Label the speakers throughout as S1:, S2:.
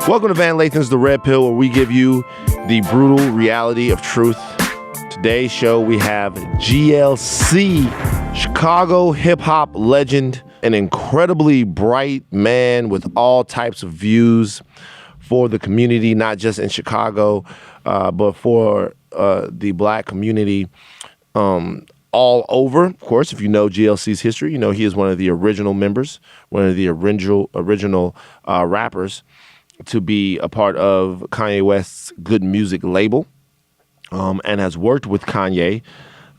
S1: Welcome to Van Lathan's The Red Pill, where we give you the brutal reality of truth. Today's show, we have GLC, Chicago hip-hop legend, an incredibly bright man with all types of views for the community, not just in Chicago, but for the black community all over. Of course, if you know GLC's history, you know he is one of the original members, one of the original rappers to be a part of Kanye West's Good Music label, and has worked with Kanye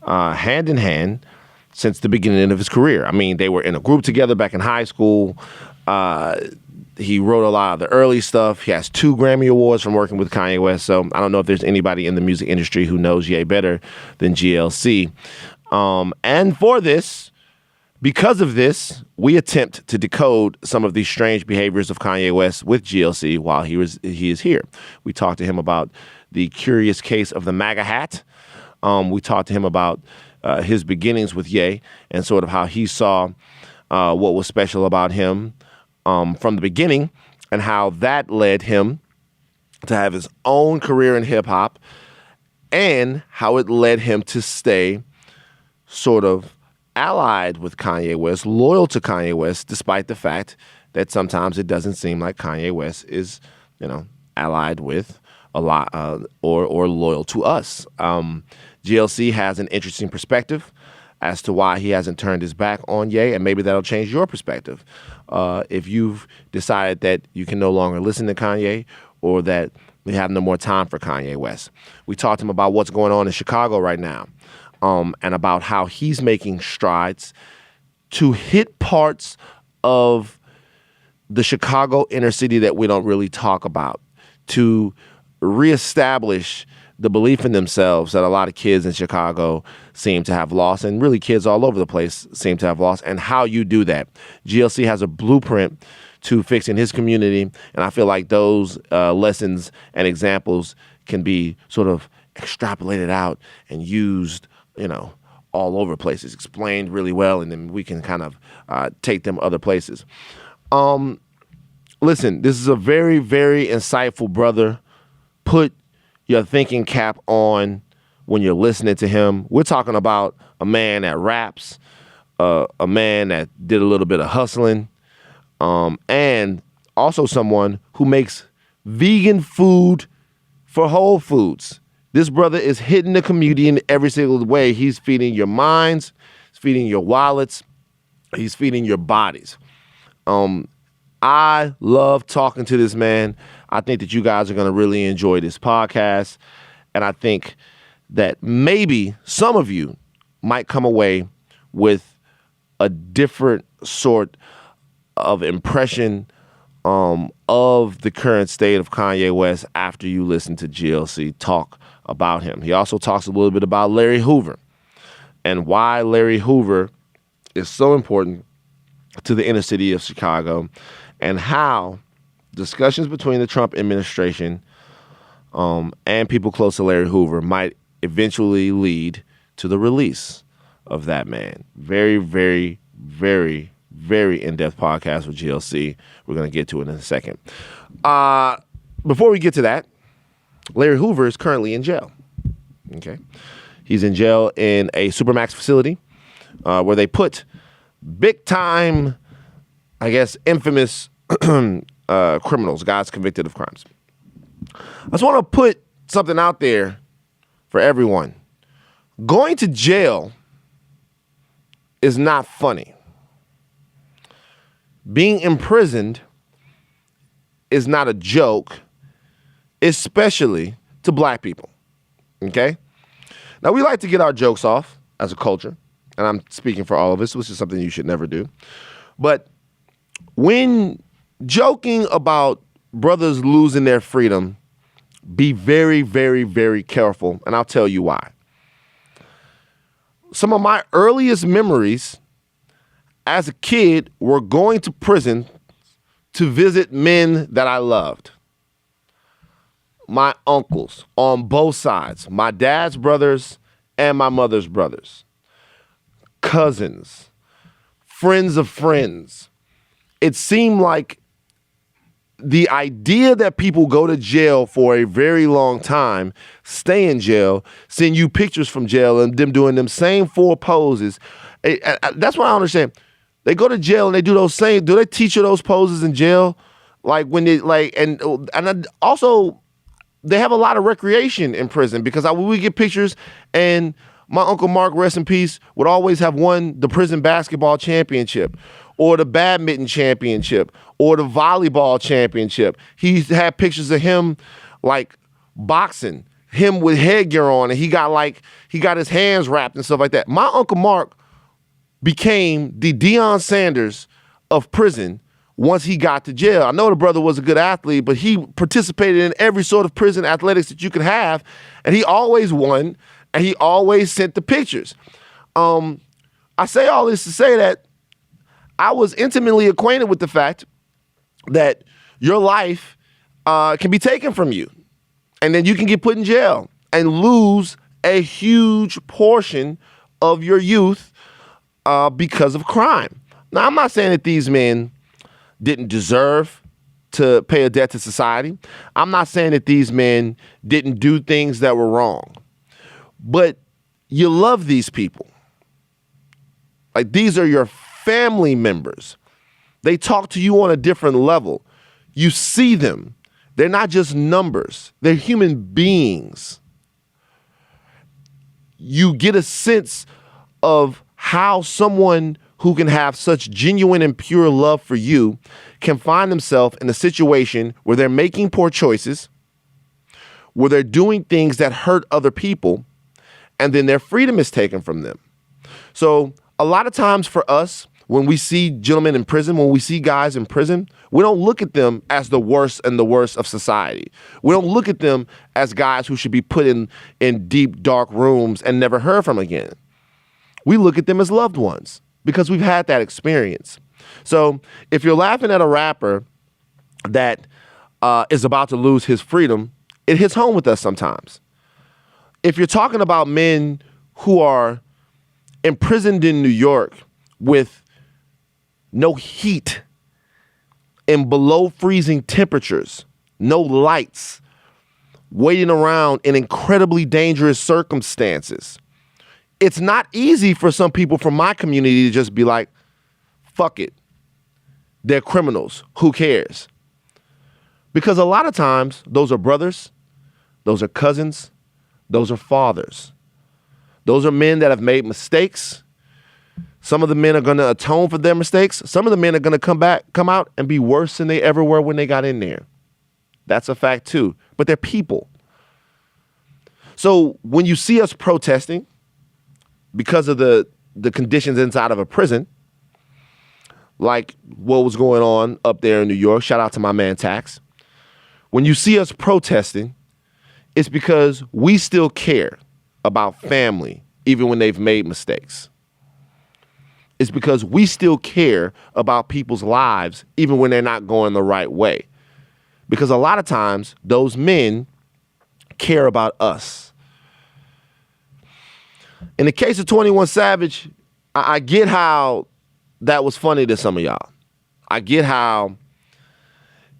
S1: hand in hand since the beginning of his career. I mean, they were in a group together back in high school. He wrote a lot of the early stuff. He has 2 Grammy Awards from working with Kanye West, so I don't know if there's anybody in the music industry who knows Ye better than GLC. And for this, because of this, we attempt to decode some of the strange behaviors of Kanye West with GLC while he is here. We talked to him about the curious case of the MAGA hat. We talked to him about his beginnings with Ye and sort of how he saw what was special about him from the beginning and how that led him to have his own career in hip-hop and how it led him to stay sort of allied with Kanye West, loyal to Kanye West, despite the fact that sometimes it doesn't seem like Kanye West is, allied with a lot or loyal to us. GLC has an interesting perspective as to why he hasn't turned his back on Ye, and maybe that'll change your perspective. If you've decided that you can no longer listen to Kanye or that we have no more time for Kanye West. We talked to him about what's going on in Chicago right now. And about how he's making strides to hit parts of the Chicago inner city that we don't really talk about, to reestablish the belief in themselves that a lot of kids in Chicago seem to have lost, and really kids all over the place seem to have lost, and how you do that. GLC has a blueprint to fixing his community, and I feel like those lessons and examples can be sort of extrapolated out and used all over places, explained really well, and then we can kind of take them other places. Listen, this is a very, very insightful brother. Put your thinking cap on when you're listening to him. We're talking about a man that raps, a man that did a little bit of hustling, and also someone who makes vegan food for Whole Foods. This brother is hitting the community in every single way. He's feeding your minds, he's feeding your wallets, he's feeding your bodies. I love talking to this man. I think that you guys are going to really enjoy this podcast. And I think that maybe some of you might come away with a different sort of impression of the current state of Kanye West after you listen to GLC talk about him. He also talks a little bit about Larry Hoover and why Larry Hoover is so important to the inner city of Chicago, and how discussions between the Trump administration and people close to Larry Hoover might eventually lead to the release of that man. Very, very, very, very in-depth podcast with GLC. We're going to get to it in a second. Before we get to that, Larry Hoover is currently in jail. Okay, he's in jail in a Supermax facility where they put big time, I guess, infamous criminals, guys convicted of crimes. I just want to put something out there for everyone. Going to jail is not funny. Being imprisoned is not a joke, especially to black people, okay? Now, we like to get our jokes off as a culture, and I'm speaking for all of us, which is something you should never do. But when joking about brothers losing their freedom, be very, very, very careful, and I'll tell you why. Some of my earliest memories as a kid were going to prison to visit men that I loved. My uncles on both sides, my dad's brothers and my mother's brothers, cousins, friends of friends. It seemed like the idea that people go to jail for a very long time, stay in jail, send you pictures from jail and them doing them same 4 poses. That's what I don't understand. They go to jail and they do those same, do they teach you those poses in jail? Like when they also they have a lot of recreation in prison because we would get pictures and my Uncle Mark, rest in peace, would always have won the prison basketball championship or the badminton championship or the volleyball championship. He had pictures of him like boxing, him with headgear on, and he got his hands wrapped and stuff like that. My Uncle Mark became the Deion Sanders of prison once he got to jail. I know the brother was a good athlete, but he participated in every sort of prison athletics that you could have, and he always won, and he always sent the pictures. I say all this to say that I was intimately acquainted with the fact that your life can be taken from you, and then you can get put in jail and lose a huge portion of your youth because of crime. Now, I'm not saying that these men didn't deserve to pay a debt to society. I'm not saying that these men didn't do things that were wrong. But you love these people. Like, these are your family members. They talk to you on a different level. You see them. They're not just numbers. They're human beings. You get a sense of how someone who can have such genuine and pure love for you can find themselves in a situation where they're making poor choices, where they're doing things that hurt other people, and then their freedom is taken from them. So a lot of times for us, when we see gentlemen in prison, when we see guys in prison, we don't look at them as the worst and the worst of society. We don't look at them as guys who should be put in deep, dark rooms and never heard from again. We look at them as loved ones because we've had that experience. So if you're laughing at a rapper that is about to lose his freedom, it hits home with us sometimes. If you're talking about men who are imprisoned in New York with no heat and below freezing temperatures, no lights, waiting around in incredibly dangerous circumstances, it's not easy for some people from my community to just be like, fuck it. They're criminals. Who cares? Because a lot of times those are brothers, those are cousins, those are fathers. Those are men that have made mistakes. Some of the men are going to atone for their mistakes. Some of the men are going to come out and be worse than they ever were when they got in there. That's a fact too. But they're people. So when you see us protesting because of the conditions inside of a prison, like what was going on up there in New York, shout out to my man Tax. When you see us protesting, it's because we still care about family, even when they've made mistakes. It's because we still care about people's lives, even when they're not going the right way. Because a lot of times, those men care about us. In the case of 21 Savage, I get how that was funny to some of y'all. I get how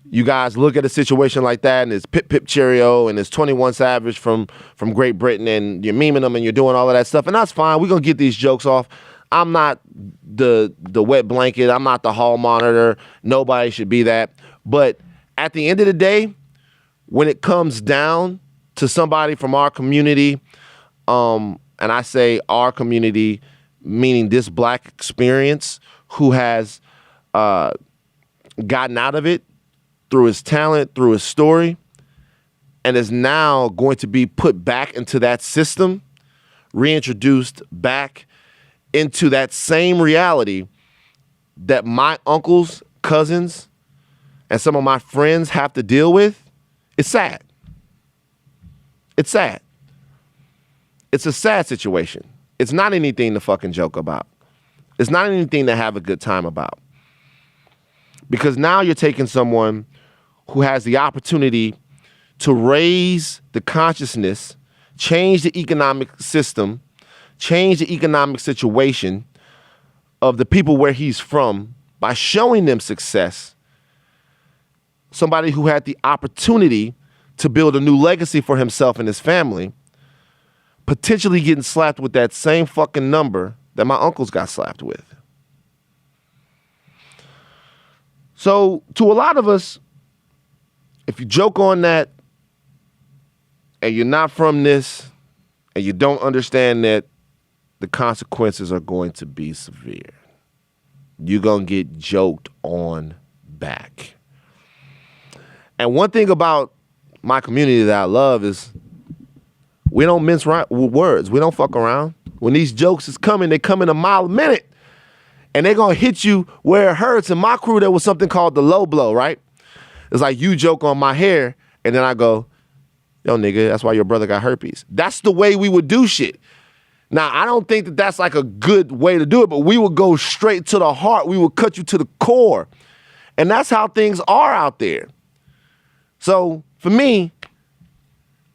S1: you guys look at a situation like that and it's Pip Pip Cheerio and it's 21 Savage from Great Britain and you're memeing them and you're doing all of that stuff. And that's fine. We're going to get these jokes off. I'm not the wet blanket. I'm not the hall monitor. Nobody should be that. But at the end of the day, when it comes down to somebody from our community, and I say our community, meaning this black experience, who has gotten out of it through his talent, through his story, and is now going to be put back into that system, reintroduced back into that same reality that my uncles, cousins, and some of my friends have to deal with, it's sad. It's sad. It's a sad situation. It's not anything to fucking joke about. It's not anything to have a good time about. Because now you're taking someone who has the opportunity to raise the consciousness, change the economic system, change the economic situation of the people where he's from by showing them success, somebody who had the opportunity to build a new legacy for himself and his family, potentially getting slapped with that same fucking number that my uncles got slapped with. So to a lot of us, if you joke on that and you're not from this and you don't understand that the consequences are going to be severe, you're going to get joked on back. And one thing about my community that I love is we don't mince words. We don't fuck around. When these jokes is coming, they come in a mile a minute. And they're going to hit you where it hurts. In my crew, there was something called the low blow, right? It's like you joke on my hair, and then I go, yo, nigga, that's why your brother got herpes. That's the way we would do shit. Now, I don't think that that's like a good way to do it, but we would go straight to the heart. We would cut you to the core. And that's how things are out there. So for me,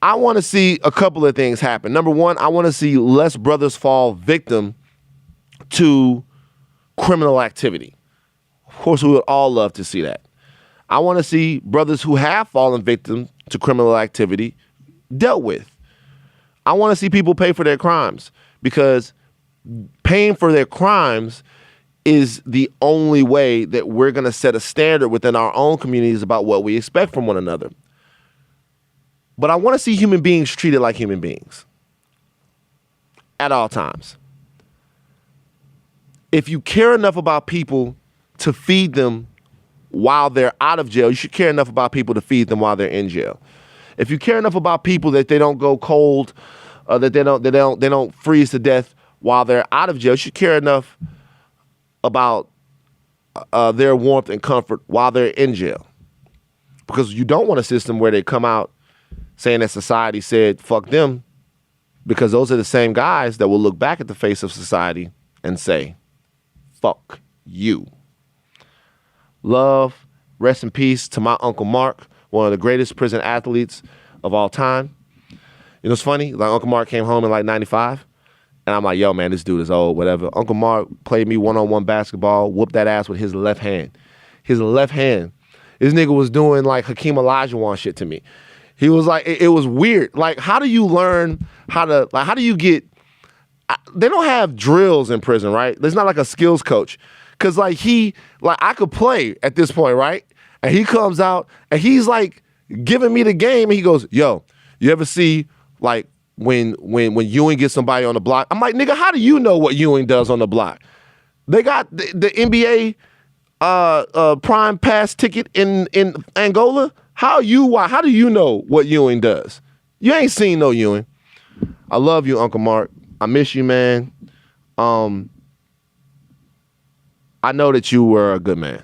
S1: I want to see a couple of things happen. Number one, I want to see less brothers fall victim to criminal activity. Of course, we would all love to see that. I want to see brothers who have fallen victim to criminal activity dealt with. I want to see people pay for their crimes, because paying for their crimes is the only way that we're going to set a standard within our own communities about what we expect from one another. But I want to see human beings treated like human beings at all times. If you care enough about people to feed them while they're out of jail, you should care enough about people to feed them while they're in jail. If you care enough about people that they don't go cold, that they don't freeze to death while they're out of jail, you should care enough about their warmth and comfort while they're in jail. Because you don't want a system where they come out saying that society said fuck them, because those are the same guys that will look back at the face of society and say, fuck you. Love, rest in peace to my Uncle Mark, one of the greatest prison athletes of all time. You know, it's funny, like Uncle Mark came home in like 95, and I'm like, yo, man, this dude is old, whatever. Uncle Mark played me one-on-one basketball, whooped that ass with his left hand. His left hand. This nigga was doing like Hakeem Olajuwon shit to me. He was like, it was weird. Like, how do you learn how do you get, they don't have drills in prison, right? There's not like a skills coach. Cause like I could play at this point, right? And he comes out and he's like giving me the game and he goes, yo, you ever see like when Ewing gets somebody on the block? I'm like, nigga, how do you know what Ewing does on the block? They got the NBA prime pass ticket in Angola. How do you know what Ewing does? You ain't seen no Ewing. I love you, Uncle Mark. I miss you, man. I know that you were a good man.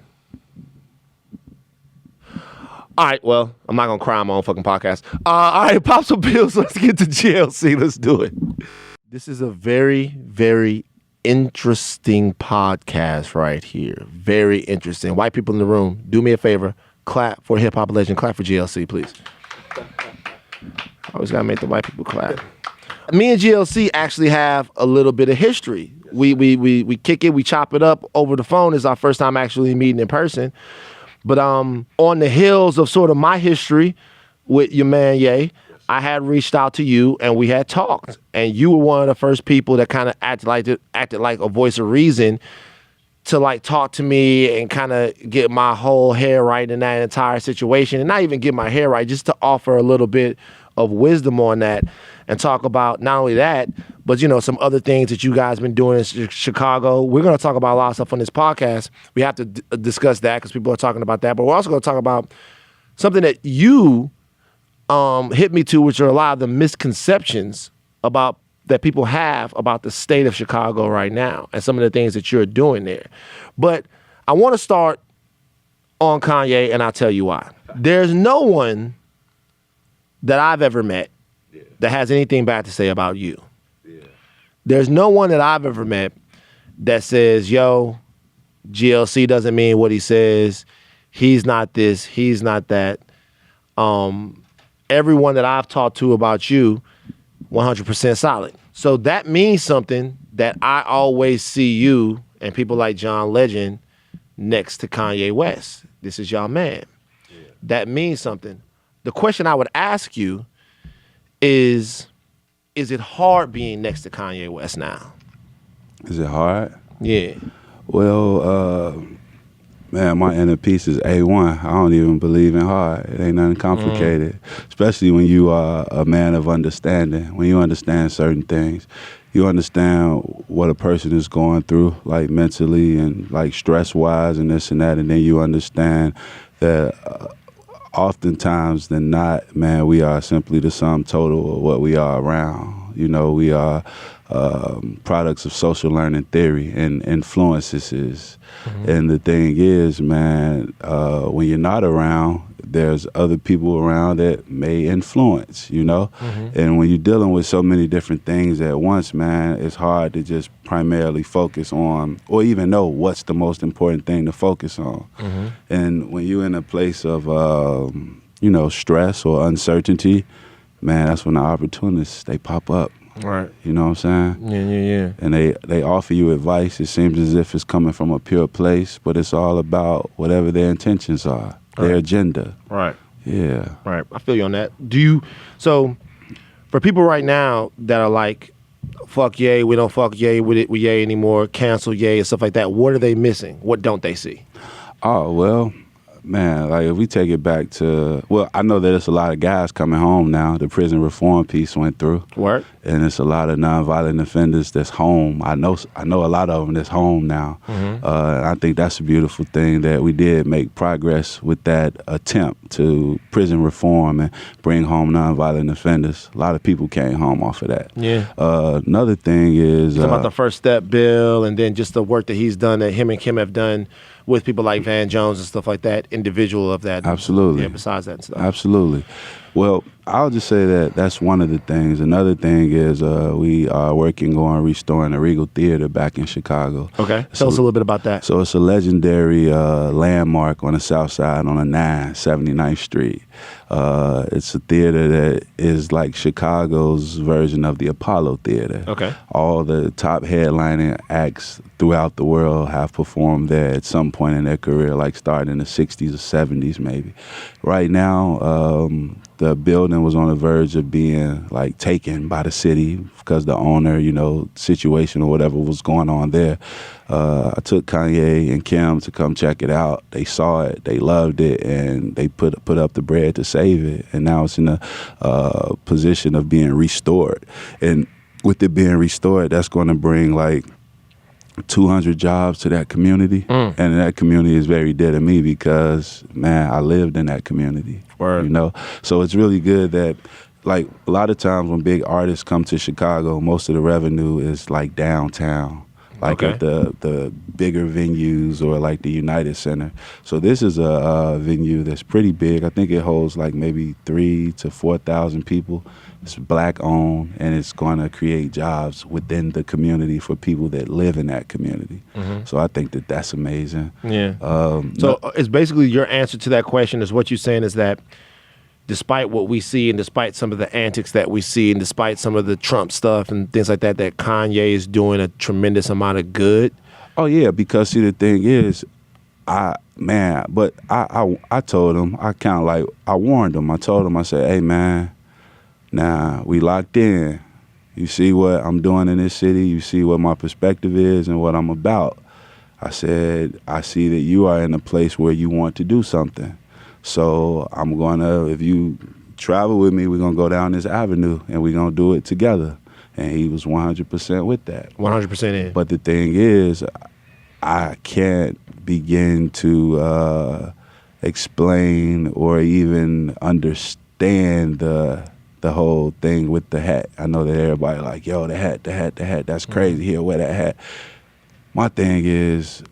S1: All right, well, I'm not going to cry on my own fucking podcast. All right, pop some pills. Let's get to GLC. Let's do it. This is a very, very interesting podcast right here. Very interesting. White people in the room, do me a favor. Clap for hip-hop legend. Clap for GLC, please. Always got to make the white people clap. Me and GLC actually have a little bit of history. We kick it, we chop it up over the phone. It's our first time actually meeting in person. But on the heels of sort of my history with your man Ye, I had reached out to you and we had talked. And you were one of the first people that kind of acted like a voice of reason to like talk to me and kind of get my whole hair right in that entire situation. And not even get my hair right, just to offer a little bit of wisdom on that and talk about not only that, but, you know, some other things that you guys been doing in Chicago. We're going to talk about a lot of stuff on this podcast. We have to discuss that because people are talking about that. But we're also going to talk about something that you hit me to, which are a lot of the misconceptions about that people have about the state of Chicago right now and some of the things that you're doing there. But I want to start on Kanye, and I'll tell you why. There's no one that I've ever met that has anything bad to say about you. Yeah. There's no one that I've ever met that says, yo, GLC doesn't mean what he says. He's not this, he's not that. Everyone that I've talked to about you, 100% solid. So that means something, that I always see you and people like John Legend next to Kanye West. This is y'all man. Yeah. that means something. The question I would ask you is it hard being next to Kanye West now?
S2: Is it hard?
S1: Yeah.
S2: Well, man, my inner peace is A1. I don't even believe in hard. It ain't nothing complicated, especially when you are a man of understanding. When you understand certain things, you understand what a person is going through, like mentally and like stress-wise and this and that, and then you understand that oftentimes than not, man, we are simply the sum total of what we are around. You know, we are products of social learning theory and influences. And the thing is, man, when you're not around, there's other people around that may influence, you know? And when you're dealing with so many different things at once, man, it's hard to just primarily focus on or even know what's the most important thing to focus on. And when you're in a place of, you know, stress or uncertainty, man, that's when the opportunities, they pop up.
S1: Right.
S2: You know what I'm saying?
S1: Yeah.
S2: And they offer you advice. It seems as if it's coming from a pure place, but it's all about whatever their intentions are, their agenda.
S1: Right.
S2: Yeah.
S1: Right. I feel you on that. So for people right now that are like, fuck Ye, we don't fuck Ye with Ye anymore, cancel Ye and stuff like that, what are they missing? What don't they see?
S2: Oh, well, man, like if we take it back to, well, I know that there's a lot of guys coming home now. The prison reform piece went through.
S1: Word.
S2: And it's a lot of nonviolent offenders that's home. I know a lot of them that's home now. I think that's a beautiful thing that we did make progress with that attempt to prison reform and bring home nonviolent offenders. A lot of people came home off of that.
S1: Yeah.
S2: Another thing is
S1: about the First Step bill and then just the work that he's done, that him and Kim have done with people like Van Jones and stuff like that, individual of that.
S2: Absolutely.
S1: Yeah, besides that and stuff.
S2: Absolutely. Well, I'll just say that that's one of the things. Another thing is we are working on restoring the Regal Theater back in Chicago.
S1: Okay. Tell us a little bit about that.
S2: So it's a legendary landmark on the south side on 79th Street. It's a theater that is like Chicago's version of the Apollo Theater.
S1: Okay.
S2: All the top headlining acts throughout the world have performed there at some point in their career, like starting in the 60s or 70s maybe. Right now, the building was on the verge of being like taken by the city because the owner, you know, situation or whatever was going on there. I took Kanye and Kim to come check it out. They saw it, they loved it, and they put up the bread to save it. And now it's in a position of being restored. And with it being restored, that's going to bring like 200 jobs to that community. And that community is very dear to me because, man, I lived in that community.
S1: Word.
S2: You know? So it's really good that, like, a lot of times when big artists come to Chicago, most of the revenue is like downtown. Like at the bigger venues or like the United Center. So this is a venue that's pretty big. I think it holds like maybe 3,000 to 4,000 people. It's black owned, and it's going to create jobs within the community for people that live in that community. So I think that that's amazing.
S1: Yeah. So it's basically your answer to that question is what you're saying is that despite what we see and despite some of the antics that we see and despite some of the Trump stuff and things like that, that Kanye is doing a tremendous amount of good.
S2: Oh, yeah, because see, the thing is, I told him, I warned him. I told him, I said, hey, man, nah, we locked in. You see what I'm doing in this city. You see what my perspective is and what I'm about. I said, I see that you are in a place where you want to do something. So I'm going to, if you travel with me, we're going to go down this avenue and we're going to do it together. And he was 100% with that.
S1: 100% in.
S2: But the thing is, I can't begin to explain or even understand the whole thing with the hat. I know that everybody like, yo, the hat, that's crazy. Here, wear that hat. My thing is,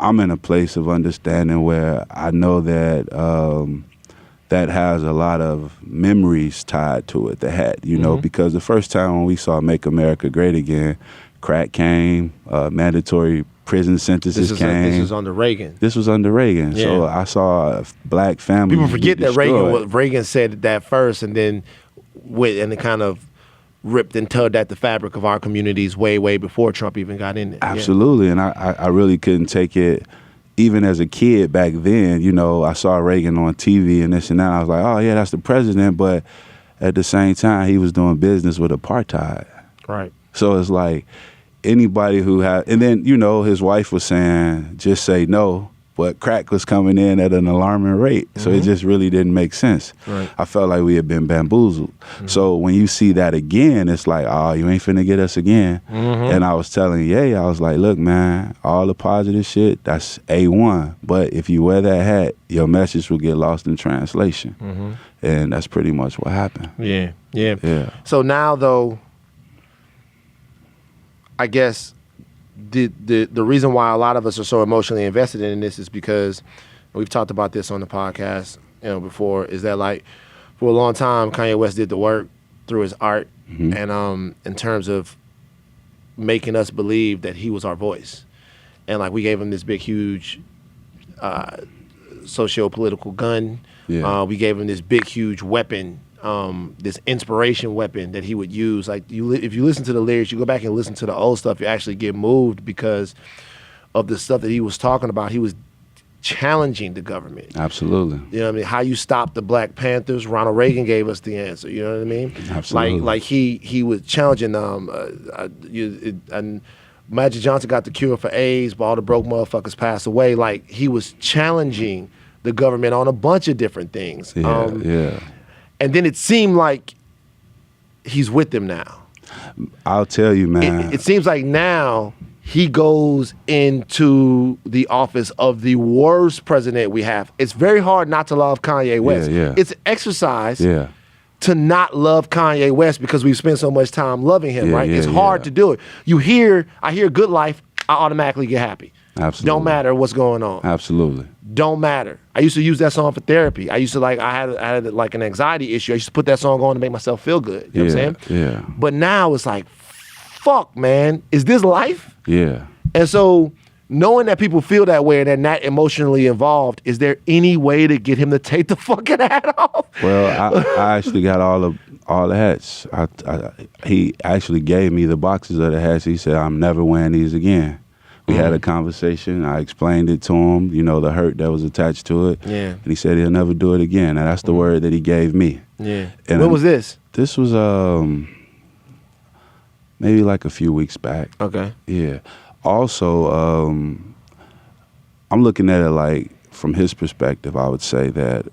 S2: I'm in a place of understanding where I know that that has a lot of memories tied to it, the hat, you know, because the first time when we saw Make America Great Again, crack came, mandatory prison sentences came.
S1: This was under Reagan.
S2: This was under Reagan. Yeah. So I saw a black family.
S1: People forget that Reagan said that first and then went and it kind of ripped and tugged at the fabric of our communities way, way before Trump even got in there.
S2: Absolutely. Yeah. And I really couldn't take it even as a kid back then, you know, I saw Reagan on TV and this and that. I was like, oh yeah, that's the president. But at the same time, he was doing business with apartheid.
S1: Right.
S2: So it's like anybody who had, and then, you know, his wife was saying, just say no. But crack was coming in at an alarming rate. So it just really didn't make sense.
S1: Right.
S2: I felt like we had been bamboozled. So when you see that again, it's like, oh, you ain't finna get us again. And I was telling Ye, I was like, look, man, all the positive shit, that's A1. But if you wear that hat, your message will get lost in translation. And that's pretty much what happened.
S1: Yeah. So now, though, I guess the reason why a lot of us are so emotionally invested in this is because we've talked about this on the podcast, you know, before, is that like for a long time Kanye West did the work through his art and in terms of making us believe that he was our voice. And like we gave him this big huge socio-political gun. We gave him this big huge weapon, this inspiration weapon that he would use. Like if you listen to the lyrics, you go back and listen to the old stuff, you actually get moved because of the stuff that he was talking about. He was challenging the government.
S2: Absolutely.
S1: You know what I mean? How you stop the Black Panthers? Ronald Reagan gave us the answer. You know what I mean?
S2: Absolutely.
S1: Like he was challenging Magic Johnson got the cure for AIDS, but all the broke motherfuckers passed away. Like he was challenging the government on a bunch of different things. And then it seemed like he's with them now.
S2: I'll tell you, man.
S1: It seems like now he goes into the office of the worst president we have. It's very hard not to love Kanye West. It's an exercise to not love Kanye West because we've spent so much time loving him, right? It's hard to do it. I hear Good Life, I automatically get happy.
S2: Absolutely.
S1: Don't matter what's going on.
S2: Absolutely.
S1: Don't matter. I used to use that song for therapy. I used to I had like an anxiety issue. I used to put that song on to make myself feel good. You know what I'm saying?
S2: Yeah.
S1: But now it's like, fuck, man, is this life?
S2: Yeah.
S1: And so knowing that people feel that way and they're not emotionally involved, is there any way to get him to take the fucking hat off?
S2: Well, I actually got all the hats. He actually gave me the boxes of the hats. He said, I'm never wearing these again. We had a conversation. I explained it to him, you know, the hurt that was attached to it. And he said he'll never do it again. And that's the word that he gave me. And
S1: when was this?
S2: This was maybe like a few weeks back.
S1: Okay.
S2: Yeah. Also, I'm looking at it like from his perspective, I would say that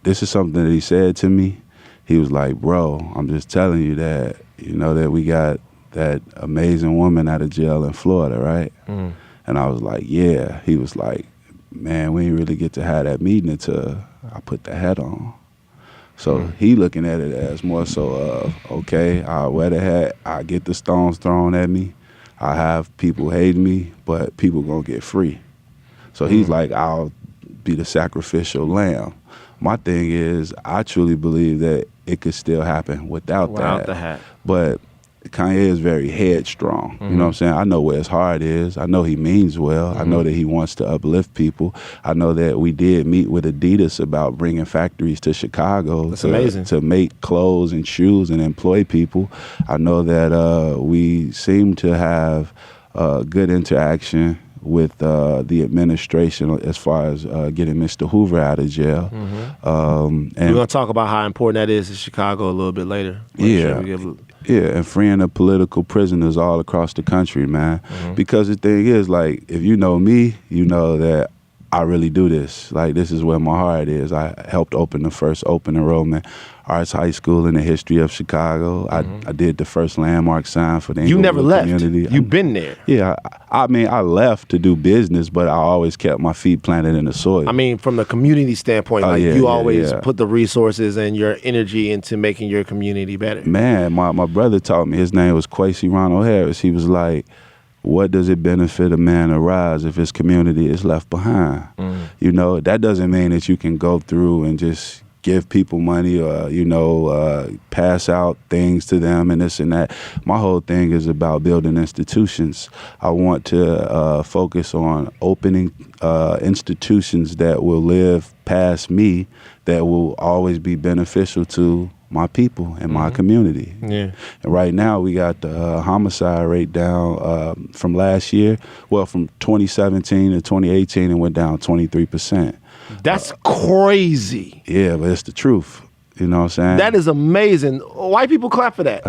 S2: this is something that he said to me. He was like, bro, I'm just telling you that, you know, that we got that amazing woman out of jail in Florida, right? And I was like, yeah. He was like, man, we didn't really get to have that meeting until I put the hat on. So he looking at it as more so of, okay, I'll wear the hat, I get the stones thrown at me, I have people hating me, but people gonna get free. So he's like, I'll be the sacrificial lamb. My thing is, I truly believe that it could still happen without
S1: the hat.
S2: But Kanye is very headstrong. You know what I'm saying? I know where his heart is. I know he means well. I know that he wants to uplift people. I know that we did meet with Adidas about bringing factories to Chicago to make clothes and shoes and employ people. I know that we seem to have good interaction with the administration as far as getting Mr. Hoover out of jail. And
S1: we're going to talk about how important that is in Chicago a little bit later.
S2: And freeing the political prisoners all across the country, man. Because the thing is, like, if you know me, you know that I really do this. Like, this is where my heart is. I helped open the first open enrollment arts high school in the history of Chicago. I did the first landmark sign for the
S1: You never left.
S2: community.
S1: You've been there.
S2: Yeah, I mean, I left to do business, but I always kept my feet planted in the soil.
S1: I mean, from the community standpoint, you always put the resources and your energy into making your community better.
S2: Man, my brother taught me. His name was Kwesi Ronald Harris. He was like, what does it benefit a man to rise if his community is left behind? You know, that doesn't mean that you can go through and just give people money or, you know, pass out things to them and this and that. My whole thing is about building institutions. I want to focus on opening institutions that will live past me, that will always be beneficial to my people and my community.
S1: Yeah.
S2: And right now we got the homicide rate down from last year. Well, from 2017 to 2018, it went down 23%.
S1: That's crazy.
S2: Yeah, but it's the truth. You know what I'm saying?
S1: That is amazing. White people clap for that.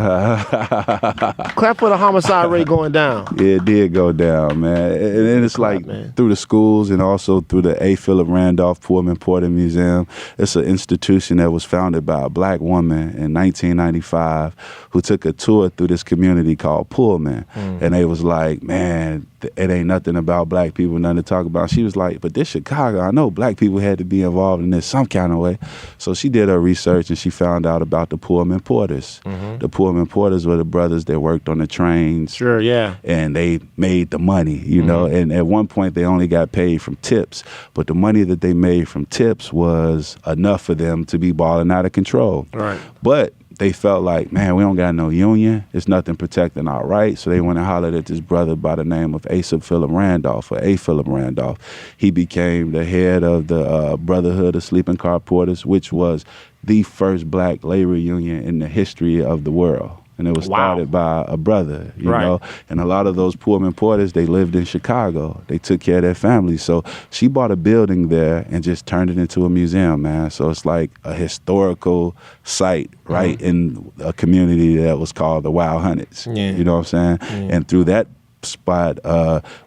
S1: Clap for the homicide rate going down.
S2: Yeah, it did go down, man. And then it's like through the schools and also through the A. Philip Randolph Pullman Porter Museum. It's an institution that was founded by a black woman in 1995 who took a tour through this community called Pullman. And they was like, man, it ain't nothing about black people, nothing to talk about. She was like, but this Chicago, I know black people had to be involved in this some kind of way. So she did her research and she found out about the Pullman Porters. The Pullman Porters were the brothers that worked on the trains.
S1: Sure, yeah.
S2: And they made the money, you know. And at one point they only got paid from tips, but the money that they made from tips was enough for them to be balling out of control.
S1: Right.
S2: But they felt like, man, we don't got no union. There's nothing protecting our rights. So they went and hollered at this brother by the name of Asa Philip Randolph, or A. Philip Randolph. He became the head of the Brotherhood of Sleeping Car Porters, which was the first black labor union in the history of the world. And it was started by a brother, you know. And a lot of those Pullman Porters, they lived in Chicago. They took care of their families. So she bought a building there and just turned it into a museum, man. So it's like a historical site, right, in a community that was called the Wild Hunnets. Yeah. You know what I'm saying? And through that spot,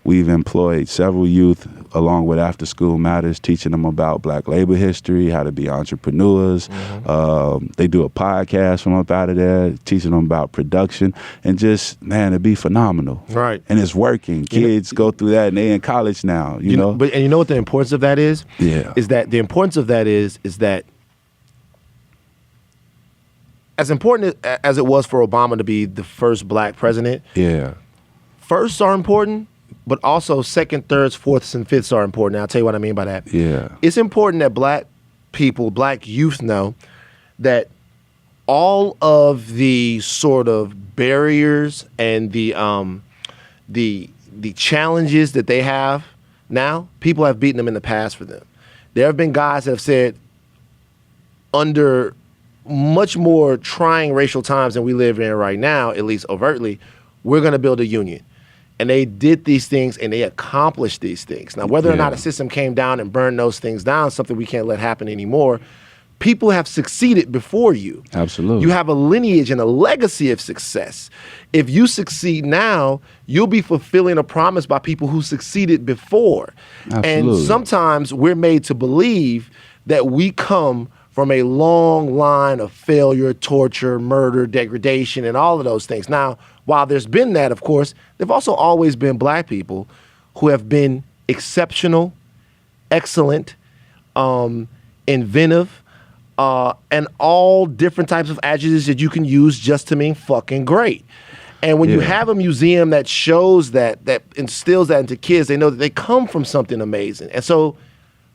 S2: we've employed several youth along with After School Matters, teaching them about black labor history, how to be entrepreneurs. They do a podcast from up out of there, teaching them about production, and just, man, it'd be phenomenal.
S1: Right.
S2: And it's working. Kids go through that and they in college now, you know?
S1: But and you know what the importance of that is?
S2: Yeah.
S1: Is that the importance of that is that as important as it was for Obama to be the first black president, firsts are important, but also second, thirds, fourths, and fifths are important. And I'll tell you what I mean by that. Yeah. It's important that black people, black youth know that all of the sort of barriers and the challenges that they have now, people have beaten them in the past for them. There have been guys that have said, under much more trying racial times than we live in right now, at least overtly, we're going to build a union. And they did these things and they accomplished these things. Now, whether or not a system came down and burned those things down, something we can't let happen anymore, people have succeeded before you.
S2: Absolutely.
S1: You have a lineage and a legacy of success. If you succeed now, you'll be fulfilling a promise by people who succeeded before. Absolutely. And sometimes we're made to believe that we come from a long line of failure, torture, murder, degradation, and all of those things. Now, while there's been that, of course, there've also always been black people who have been exceptional, excellent, inventive, and all different types of adjectives that you can use just to mean fucking great. And when you have a museum that shows that instills that into kids, they know that they come from something amazing. And so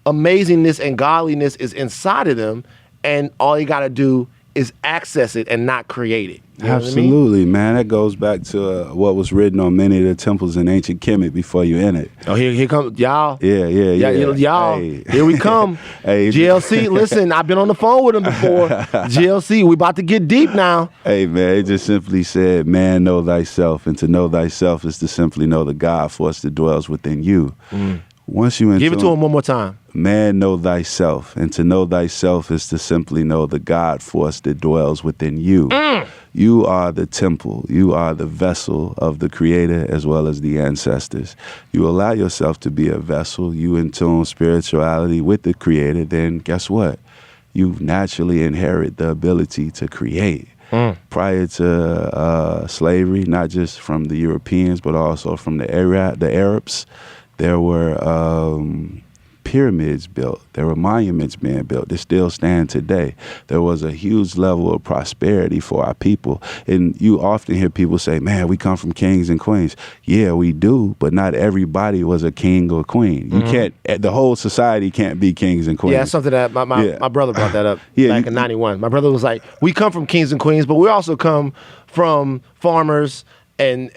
S1: amazingness and godliness is inside of them, and all you got to do is access it and not create it. You know
S2: Absolutely, man. That goes back to what was written on many of the temples in ancient Kemet before you enter.
S1: Oh, here comes y'all.
S2: Yeah.
S1: Y'all,
S2: hey.
S1: Here we come.
S2: Hey.
S1: GLC, listen, I've been on the phone with him before. GLC, we about to get deep now.
S2: Hey, man, it just simply said, man, know thyself. And to know thyself is to simply know the God force that dwells within you. Once you
S1: give it to him one more time.
S2: Man, know thyself. And to know thyself is to simply know the God force that dwells within you. You are the temple. You are the vessel of the Creator as well as the ancestors. You allow yourself to be a vessel. You in tune spirituality with the Creator. Then guess what? You naturally inherit the ability to create. Prior to slavery, not just from the Europeans, but also from the Arabs, there were pyramids built. There were monuments being built that still stand today. There was a huge level of prosperity for our people. And you often hear people say, man, we come from kings and queens. Yeah, we do, but not everybody was a king or queen. You can't, the whole society can't be kings and queens.
S1: Yeah, that's something that my brother brought that up back in 91. My brother was like, we come from kings and queens, but we also come from farmers and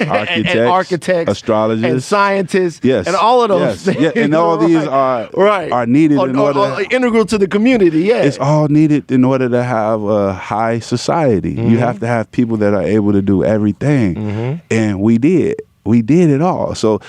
S2: architects,
S1: and architects,
S2: astrologers,
S1: and scientists,
S2: yes,
S1: and all of those things.
S2: Yeah, and all these are needed in order
S1: integral to the community. Yeah,
S2: it's all needed in order to have a high society. You have to have people that are able to do everything, and we did it all. So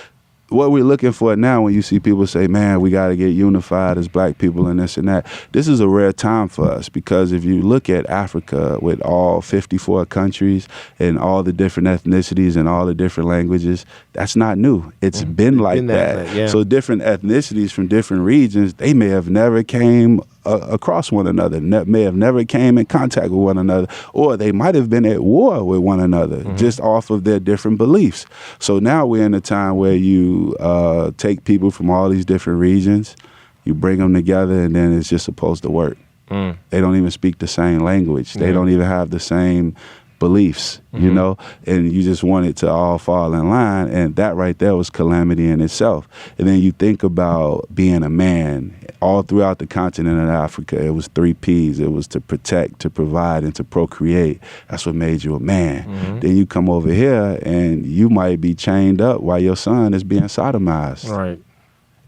S2: what we're looking for now, when you see people say, man, we got to get unified as black people and this and that, this is a rare time for us, because if you look at Africa with all 54 countries and all the different ethnicities and all the different languages, that's not new. It's been like that.
S1: Yeah.
S2: So different ethnicities from different regions, they may have never came across one another, may have never came in contact with one another, or they might have been at war with one another just off of their different beliefs. So now we're in a time where you take people from all these different regions, you bring them together, and then it's just supposed to work. They don't even speak the same language. They don't even have the same beliefs, you know, and you just want it to all fall in line, and that right there was calamity in itself. And then you think about being a man. All throughout the continent of Africa, it was 3 Ps. It was to protect, to provide, and to procreate. That's what made you a man. Then you come over here, and you might be chained up while your son is being sodomized.
S1: Right.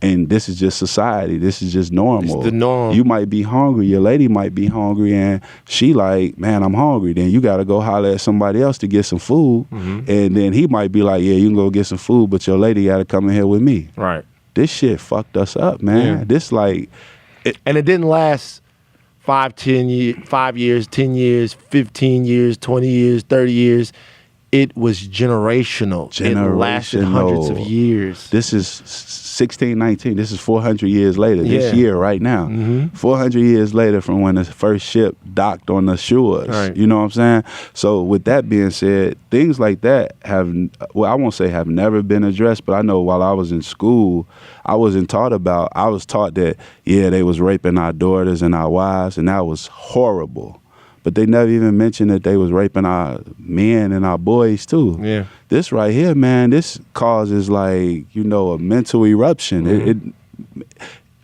S2: And this is just society. This is just normal.
S1: It's the norm.
S2: You might be hungry. Your lady might be hungry, and she like, man, I'm hungry. Then you got to go holler at somebody else to get some food. And then he might be like, yeah, you can go get some food, but your lady got to come in here with me.
S1: Right.
S2: This shit fucked us up, man. This like...
S1: And it didn't last 5 years, 10 years, 15 years, 20 years, 30 years. It was generational. It lasted hundreds of years.
S2: This is 1619. This is 400 years later. This year right now. 400 years later from when the first ship docked on the shores.
S1: Right.
S2: You know what I'm saying? So with that being said, things like that have, well, I won't say have never been addressed, but I know while I was in school, I was taught that, yeah, they was raping our daughters and our wives, and that was horrible. But they never even mentioned that they was raping our men and our boys too.
S1: Yeah.
S2: This right here, man, this causes like, you know, a mental eruption.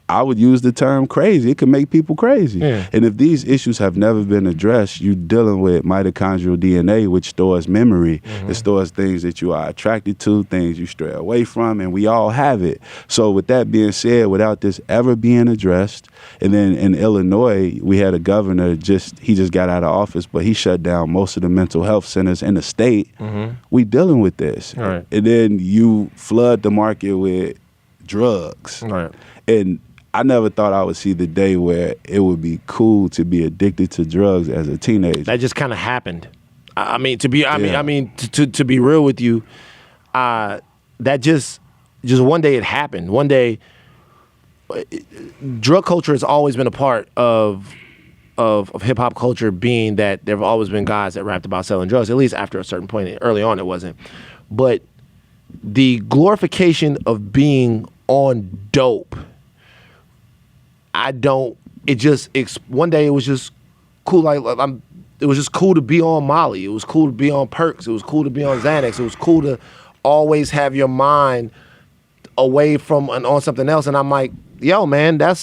S2: I would use the term crazy. It can make people crazy.
S1: Yeah.
S2: And if these issues have never been addressed, you're dealing with mitochondrial DNA, which stores memory. It stores things that you are attracted to, things you stray away from, and we all have it. So with that being said, without this ever being addressed, and then in Illinois, we had a governor, he just got out of office, but he shut down most of the mental health centers in the state. We dealing with this.
S1: Right.
S2: And then you flood the market with drugs.
S1: Right.
S2: And I never thought I would see the day where it would be cool to be addicted to drugs as a teenager.
S1: That just kind of happened. I mean, to be real with you, that just one day it happened. One day, drug culture has always been a part of hip hop culture, being that there have always been guys that rapped about selling drugs. At least after a certain point, early on, it wasn't. But the glorification of being on dope. One day it was just cool. It was just cool to be on Molly. It was cool to be on Perks. It was cool to be on Xanax. It was cool to always have your mind away from and on something else. And I'm like, yo, man, that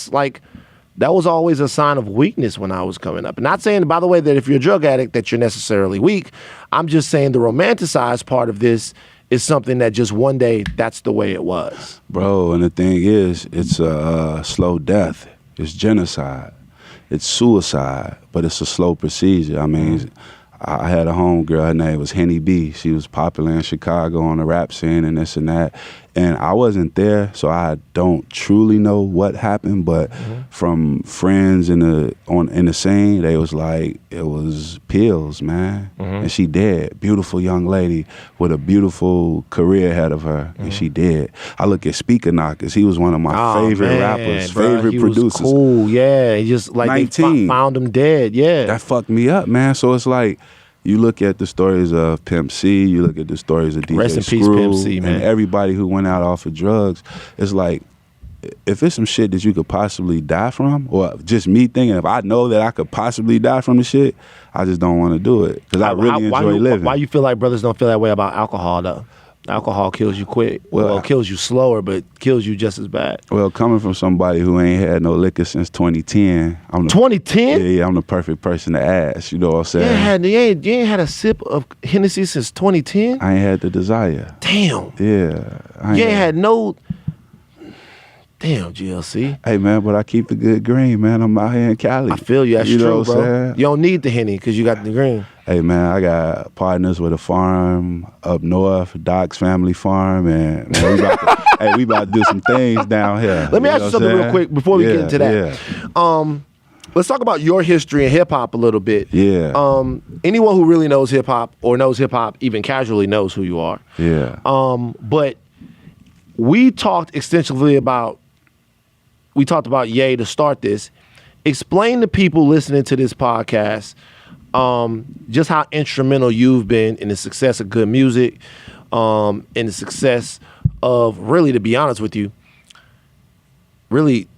S1: was always a sign of weakness when I was coming up. And not saying, by the way, that if you're a drug addict that you're necessarily weak. I'm just saying the romanticized part of this is something that just one day, that's the way it was.
S2: Bro, and the thing is, it's a slow death. It's genocide. It's suicide, but it's a slow procedure. I mean, I had a homegirl, her name was Henny B. She was popular in Chicago on the rap scene and this and that. And I wasn't there, so I don't truly know what happened, but from friends in the scene, they was like, it was pills, man. And she dead. Beautiful young lady with a beautiful career ahead of her, and she dead. I look at Speaker Knockers. He was one of my favorite rappers, favorite producers.
S1: Was cool, yeah. He just like
S2: 19.
S1: They found him dead, yeah.
S2: That fucked me up, man. So it's like, you look at the stories of Pimp C, you look at the stories of DJ
S1: Rest in
S2: Screw,
S1: peace, Pimp C, man.
S2: And everybody who went out off of drugs. It's like, if it's some shit that you could possibly die from, or just me thinking, if I know that I could possibly die from the shit, I just don't want to do it, because I really enjoy living.
S1: Why you feel like brothers don't feel that way about alcohol, though? Alcohol kills you quick. Well, it kills you slower, but kills you just as bad.
S2: Well, coming from somebody who ain't had no liquor since 2010,
S1: 2010?
S2: Yeah, I'm the perfect person to ask. You know what I'm saying?
S1: You ain't had a sip of Hennessy since 2010?
S2: I ain't had the desire.
S1: Damn.
S2: Yeah.
S1: You ain't had no... Damn, GLC.
S2: Hey, man, but I keep the good green, man. I'm out here in Cali.
S1: I feel you. That's
S2: you know
S1: true,
S2: what I'm
S1: bro.
S2: saying?
S1: You don't need the Henny because you got the green.
S2: Hey, man, I got partners with a farm up north, Doc's family farm, and man, we about to do some things down here.
S1: Let me ask you something real quick before we get into that.
S2: Yeah.
S1: Let's talk about your history in hip-hop a little bit.
S2: Yeah.
S1: Anyone who really knows hip-hop or knows hip-hop even casually knows who you are.
S2: Yeah.
S1: But we talked extensively about Ye to start this. Explain to people listening to this podcast just how instrumental you've been in the success of good music, in the success of, really, to be honest with you, really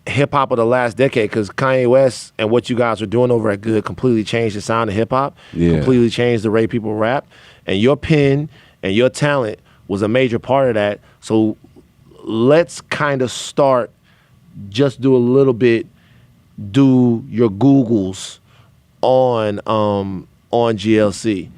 S1: hip-hop of the last decade, because Kanye West and what you guys are doing over at Good completely changed the sound of hip-hop, completely changed the way people rap, and your pen and your talent was a major part of that. So let's kind of start, just do a little bit, do your Googles on GLC.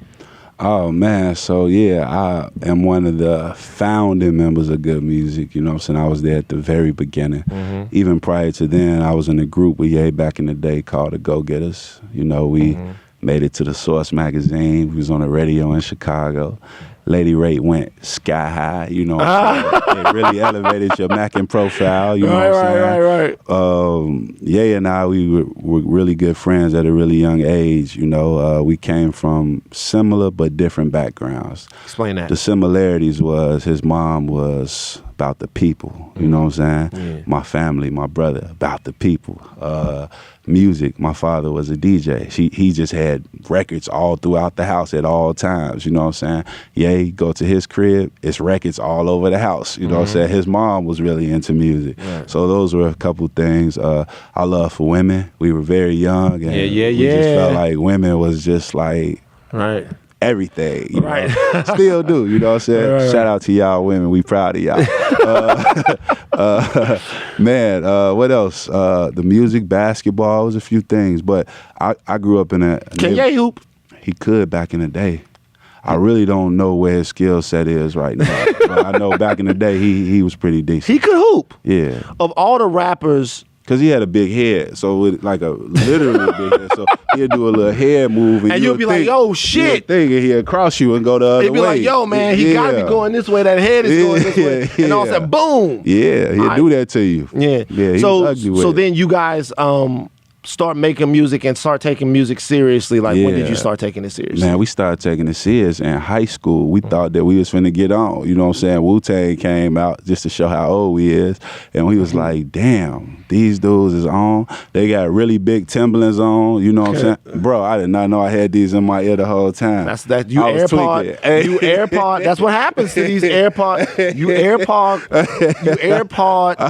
S2: Oh, man. So, yeah, I am one of the founding members of Good Music. You know what I'm saying? I was there at the very beginning. Mm-hmm. Even prior to then, I was in a group with Ye back in the day called the Go-Getters. You know, we made it to the Source magazine. We was on the radio in Chicago. Lady rate went sky high, you know what I'm saying? It really elevated your Mackin profile, you know what I'm saying?
S1: Right.
S2: Ye and I, we were really good friends at a really young age, you know. We came from similar but different backgrounds.
S1: Explain that.
S2: The similarities was his mom was about the people, you know what I'm saying?
S1: Yeah.
S2: My family, my brother, about the people. Music, my father was a DJ. He just had records all throughout the house at all times, you know what I'm saying? Yeah, go to his crib, it's records all over the house, you know what I'm saying? His mom was really into music. Right. So those were a couple things. Our love for women, we were very young, and we just felt like women was just like everything, you know? Still do, you know what I'm saying? Shout out to y'all women, we proud of y'all. Man, what else? The music, basketball, was a few things, but I grew up in a...
S1: Can Ye hoop?
S2: He could back in the day. I really don't know where his skill set is right now, but I know back in the day he was pretty decent.
S1: He could hoop.
S2: Yeah.
S1: Of all the rappers...
S2: Because he had a big head, so like a literally big head. So he'd do a little head move.
S1: And you'd be like, yo, shit.
S2: He'd cross you and go the other way.
S1: He'd be like, yo, man, he got to be going this way. That head is going this way. And all of a sudden, boom.
S2: Yeah, he'd do that to you.
S1: Yeah.
S2: He
S1: so
S2: was ugly with it.
S1: Then you guys start making music and start taking music seriously. Like, when did you start taking it seriously?
S2: Man, we started taking it serious in high school. We thought that we was finna get on. You know what I'm saying? Wu-Tang came out just to show how old we is. And we was like, damn, these dudes is on. They got really big Timberlands on. You know what I'm saying? Bro, I did not know I had these in my ear the whole time.
S1: You AirPod. That's what happens to these AirPod. You AirPod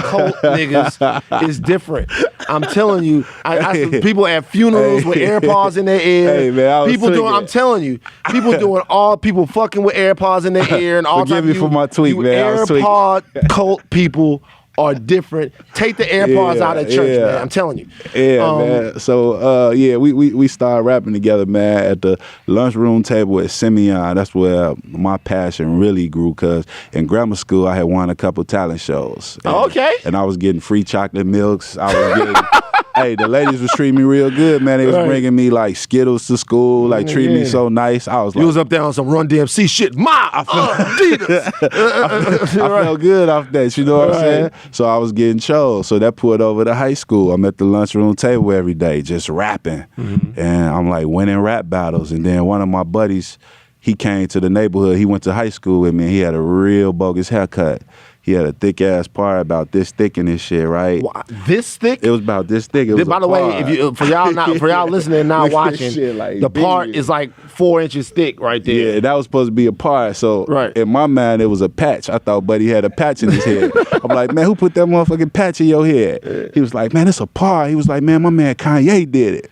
S1: cult niggas is different. I'm telling you. People at funerals with AirPods in their ear.
S2: Hey, man,
S1: I'm telling you, people fucking with AirPods in their ear and all.
S2: Forgive me for my tweet, man.
S1: AirPod cult people are different. Take the AirPods out of church, man. I'm telling you.
S2: Yeah, man. So, we started rapping together, man, at the lunchroom table at Simeon. That's where my passion really grew, because in grammar school, I had won a couple talent shows. And I was getting free chocolate milks. I was getting... Hey, the ladies was treating me real good, man. They was bringing me like Skittles to school, like treating me so nice. I was like,
S1: you was up there on some Run DMC shit. I
S2: felt good off that, you know what I'm saying? So I was getting chose. So that pulled over to high school. I'm at the lunchroom table every day, just rapping. And I'm like winning rap battles. And then one of my buddies, he came to the neighborhood. He went to high school with me. And he had a real bogus haircut. He had a thick ass part about this thick in this shit, right?
S1: This thick?
S2: It was about this thick.
S1: By the way, for y'all listening and not watching, like the part is like 4 inches thick right there.
S2: Yeah, that was supposed to be a part. So in my mind, it was a patch. I thought Buddy had a patch in his head. I'm like, man, who put that motherfucking patch in your head? He was like, man, it's a part. He was like, man, my man Kanye did it.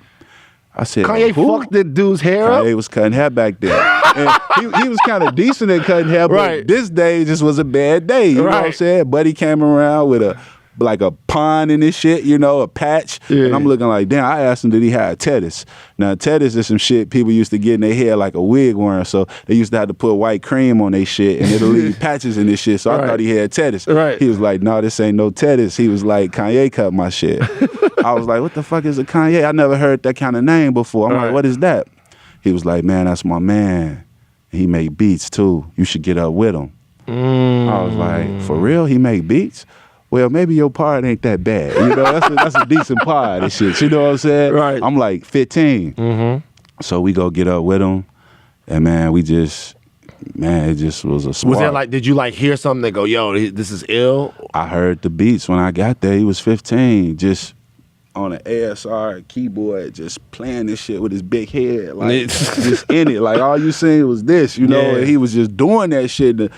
S2: I said,
S1: Kanye
S2: who?
S1: fucked the dude's hair up?
S2: Kanye was cutting hair back then. And he was kind of decent at cutting hair, but
S1: Right.
S2: this day just was a bad day. You know what I'm
S1: Right.
S2: saying? Buddy came around with a pond in this shit, you know, a patch.
S1: Yeah.
S2: And I'm looking like, damn, I asked him, did he have tetanus? Now, tetanus is some shit people used to get in their hair like a wig wearing. So they used to have to put white cream on their shit and it'll leave patches in this shit. So I
S1: Right.
S2: thought he had tetanus.
S1: Right.
S2: He was like, no, this ain't no tetanus. He was like, Kanye cut my shit. I was like, what the fuck is a Kanye? I never heard that kind of name before. I'm
S1: Right.
S2: like, what is that? He was like, man, that's my man. He make beats too. You should get up with him. I was like, for real? He make beats? Well, maybe your part ain't that bad. You know, that's a decent part and shit. You know what I'm saying?
S1: Right.
S2: I'm like 15.
S1: Mm-hmm.
S2: So we go get up with him. And man, it just was a spark.
S1: Was there like, did you like hear something that go, yo, this is ill?
S2: I heard the beats when I got there. He was 15, just on an ASR keyboard, just playing this shit with his big head, like just in it. Like all you seen was this, you know.
S1: Yeah.
S2: And he was just doing that shit, and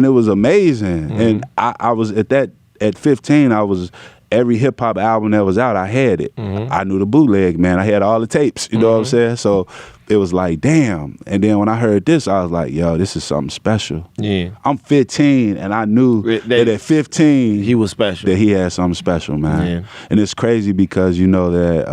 S2: it was amazing.
S1: Mm-hmm.
S2: And I was at 15. I was every hip hop album that was out. I had it.
S1: Mm-hmm.
S2: I knew the bootleg, man. I had all the tapes. You know what I'm saying? So it was like, damn. And then when I heard this, I was like, yo, this is something special.
S1: Yeah.
S2: I'm 15, and I knew that at 15
S1: he was special.
S2: that he had something special, man.
S1: Yeah.
S2: And it's crazy because you know that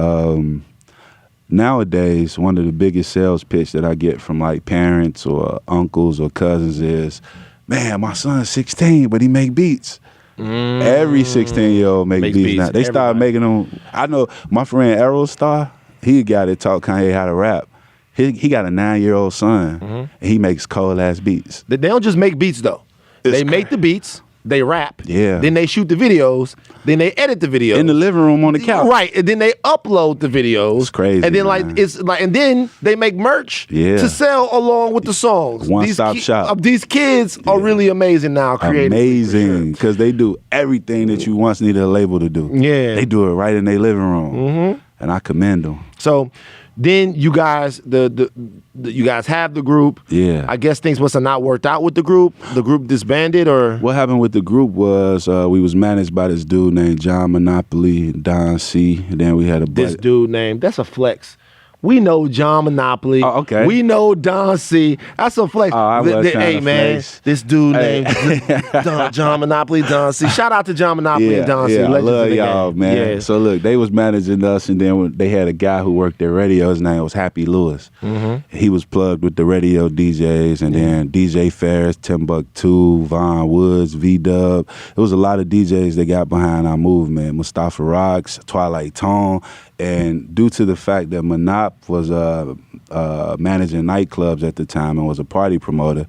S2: nowadays one of the biggest sales pitch that I get from like parents or uncles or cousins is, man, my son's 16, but he make beats. Every 16-year-old make
S1: Makes
S2: beats
S1: beats.
S2: now. They started making them. I know my friend Aerostar, he got to taught Kanye how to rap. He got a 9-year-old son, and he makes cold ass beats.
S1: They don't just make beats though.
S2: It's
S1: They make the beats, they rap,
S2: Yeah.
S1: then they shoot the videos, then they edit the videos.
S2: In the living room on the couch.
S1: Right, and then they upload the videos.
S2: It's crazy,
S1: And then
S2: man.
S1: and then they make merch
S2: Yeah.
S1: to sell along with the songs.
S2: One-stop shop.
S1: These kids are really amazing now, creating.
S2: Amazing, because they do everything that you once needed a label to do.
S1: Yeah.
S2: They do it right in their living room, and I commend them.
S1: So then you guys, you guys have the group.
S2: Yeah.
S1: I guess things must have not worked out with the group. The group disbanded, or
S2: What happened with the group was we was managed by this dude named John Monopoly, Don C, and then we had a
S1: this dude named, that's a flex. We know John Monopoly.
S2: Oh, okay.
S1: We know Don C. That's a flex.
S2: Oh, I was trying
S1: Hey
S2: to
S1: man,
S2: flex.
S1: this dude
S2: Hey.
S1: named John Monopoly, Don C. Shout out to John Monopoly and Don C.
S2: I
S1: Legends
S2: love
S1: of the
S2: y'all,
S1: game.
S2: man.
S1: Yeah.
S2: So look, they was managing us, and then they had a guy who worked at radio. His name was Happy Lewis. He was plugged with the radio DJs, and then DJ Ferris, Timbuktu, Von Woods, V-Dub. It was a lot of DJs that got behind our movement. Mustafa Rocks, Twilight Tone, and due to the fact that Monop was managing nightclubs at the time and was a party promoter,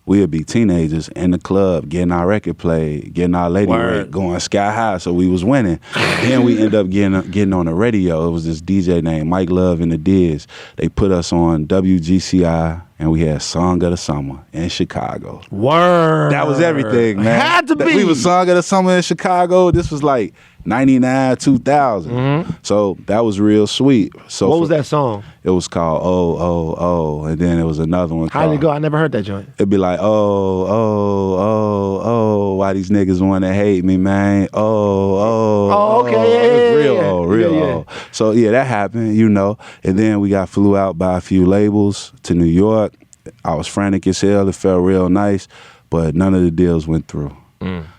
S2: we would be teenagers in the club getting our record played, getting our lady rate, going sky high. So we was winning. Then we end up getting on the radio. It was this DJ named Mike Love and the Diz. They put us on WGCI, and we had Song of the Summer in Chicago.
S1: Word.
S2: That was everything, man.
S1: Had to be.
S2: We was Song of the Summer in Chicago. This was like 99, 2000. So that was real sweet. So
S1: What was that song?
S2: It was called Oh, Oh, Oh. And then it was another one
S1: How
S2: called...
S1: did it go? I never heard that joint.
S2: It'd be like, oh, oh, oh, oh, why these niggas wanna hate me, man? Oh,
S1: okay, yeah,
S2: It's real
S1: yeah,
S2: old, real
S1: yeah, yeah.
S2: old. So yeah, that happened, you know. And then we got flew out by a few labels to New York. I was frantic as hell. It felt real nice, but none of the deals went through.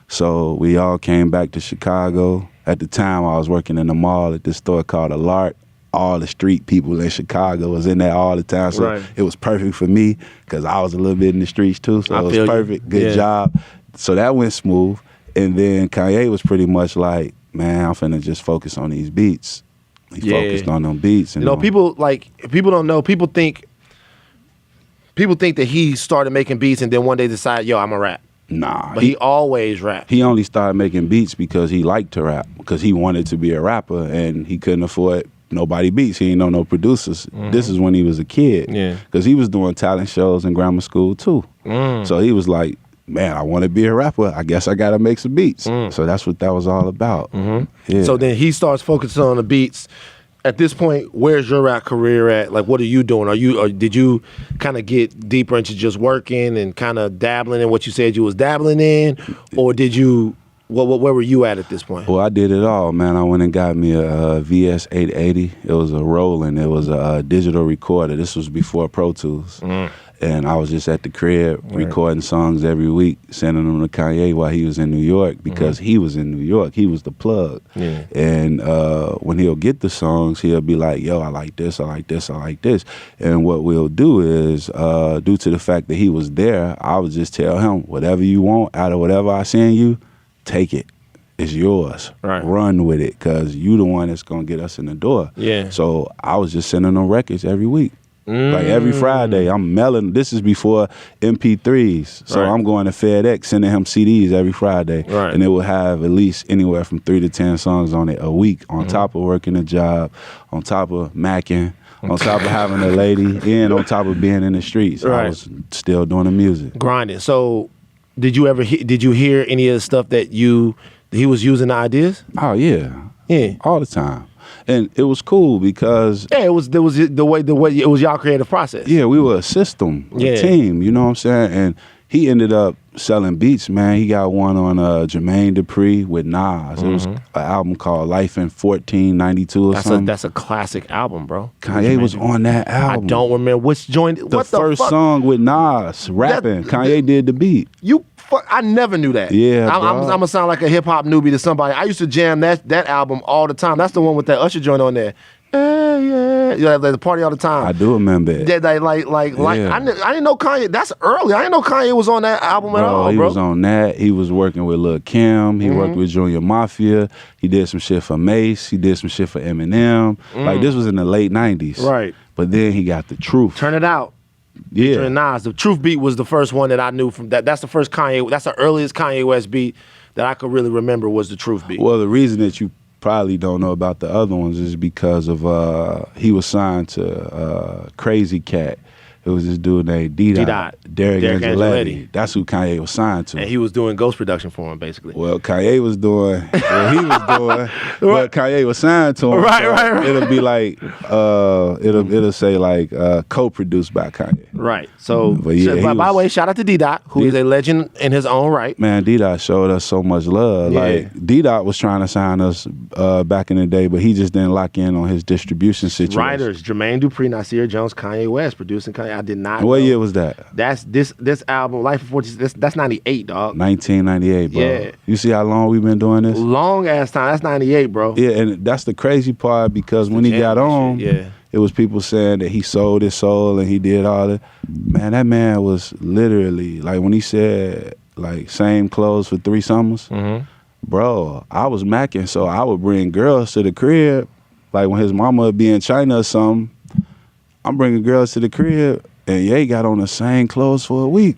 S2: So we all came back to Chicago. At the time, I was working in the mall at this store called A Lark. All the street people in Chicago was in there all the time. So
S1: Right.
S2: it was perfect for me because I was a little bit in the streets too. So
S1: I
S2: it was
S1: feel you.
S2: perfect. Good
S1: Yeah.
S2: job. So that went smooth. And then Kanye was pretty much like, man, I'm finna just focus on these beats. He
S1: Yeah.
S2: focused on them beats. And
S1: You know, people don't know. People think that he started making beats and then one day decided, yo, I'm a rap.
S2: Nah.
S1: But he always rapped.
S2: He only started making beats because he liked to rap, because he wanted to be a rapper and he couldn't afford nobody beats. He didn't know no producers. This is when he was a kid.
S1: Yeah.
S2: Because he was doing talent shows in grammar school too. So he was like, man, I want to be a rapper. I guess I got to make some beats. So that's what that was all about. Yeah.
S1: So then he starts focusing on the beats. At this point, where's your rap career at? Like, what are you doing? Or did you kind of get deeper into just working and kind of dabbling in what you said you was dabbling in, or did you where were you at this point?
S2: Well, I did it all, man. I went and got me a VS 880. It was a Roland. It was a digital recorder. This was before Pro Tools. And I was just at the crib recording songs every week, sending them to Kanye while he was in New York because he was in New York. He was the plug. Yeah. And when he'll get the songs, he'll be like, yo, I like this, I like this, I like this. And what we'll do is, due to the fact that he was there, I would just tell him, whatever you want out of whatever I send you, take it. It's yours. Right. Run with it because you the one that's going to get us in the door. Yeah. So I was just sending them records every week. Like every Friday, I'm mailing. This is before MP3s, so I'm going to FedEx, sending him CDs every Friday, and it will have at least anywhere from 3 to 10 songs on it a week. On top of working a job, on top of macking, on top of having a lady, and on top of being in the streets, I was still doing the music,
S1: grinding. So, did you hear any of the stuff that he was using the ideas?
S2: Oh yeah, all the time. And it was cool because
S1: it was the way it was y'all creative process.
S2: Yeah, we were a system, a team. You know what I'm saying? And he ended up selling beats, man. He got one on Jermaine Dupri with Nas. It was an album called Life in 1492 or something.
S1: That's a classic album, bro.
S2: Kanye was on that album.
S1: I don't remember which joint.
S2: The first song with Nas rapping. Kanye did the beat.
S1: I never knew that.
S2: Yeah,
S1: I'm gonna sound like a hip hop newbie to somebody. I used to jam that album all the time. That's the one with that Usher joint on there. Yeah, the party all the time.
S2: I do remember it.
S1: Yeah, I didn't know Kanye. That's early. I didn't know Kanye was on that album at all,
S2: He
S1: bro.
S2: was on that. He was working with Lil' Kim. He worked with Junior Mafia. He did some shit for Mace. He did some shit for Eminem. Like this was in the late '90s.
S1: Right.
S2: But then he got The Truth.
S1: Turn It Out.
S2: Yeah.
S1: Nas. The Truth beat was the first one that I knew from that. That's the first Kanye. That's the earliest Kanye West beat that I could really remember was the Truth beat.
S2: Well, the reason that you probably don't know about the other ones is because of he was signed to Crazy Cat. It was this dude named D-Dot. Derek Angeletti. That's who Kanye was signed to.
S1: And he was doing ghost production for him, basically.
S2: Well, Kanye was doing what he was doing, but Kanye was signed to him.
S1: Right.
S2: It'll be like, it'll say like co-produced by Kanye.
S1: Right. So,
S2: but yeah,
S1: by the way, shout out to D-Dot, who is a legend in his own right.
S2: Man, D-Dot showed us so much love. Yeah. Like, D-Dot was trying to sign us back in the day, but he just didn't lock in on his distribution situation.
S1: Writers, Jermaine Dupri, Nasir Jones, Kanye West, producing Kanye. I did not know.
S2: What year was that?
S1: That's this album, Life of 40. That's 98, dog.
S2: 1998, bro.
S1: Yeah.
S2: You see how long we've been doing this?
S1: Long ass time. That's 98, bro.
S2: Yeah, and that's the crazy part because when he got on, it was people saying that he sold his soul and he did all that. Man, that man was literally like when he said like same clothes for 3 summers. Bro, I was macking, so I would bring girls to the crib. Like when his mama would be in China or something, I'm bringing girls to the crib, and Ye got on the same clothes for a week.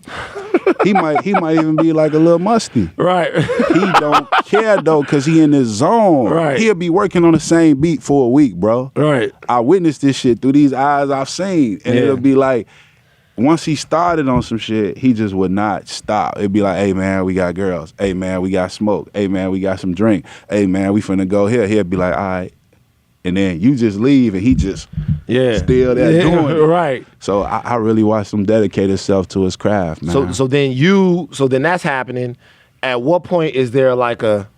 S2: He might even be like a little musty.
S1: Right.
S2: He don't care though, cause he in his zone.
S1: Right.
S2: He'll be working on the same beat for a week, bro.
S1: Right.
S2: I witnessed this shit through these eyes I've seen, and it'll be like, once he started on some shit, he just would not stop. It'd be like, hey man, we got girls. Hey man, we got smoke. Hey man, we got some drink. Hey man, we finna go here. He'll be like, all right. And then you just leave, and he just still there doing it.
S1: Right.
S2: So I really watched him dedicate himself to his craft, man.
S1: So then that's happening. At what point is there like a,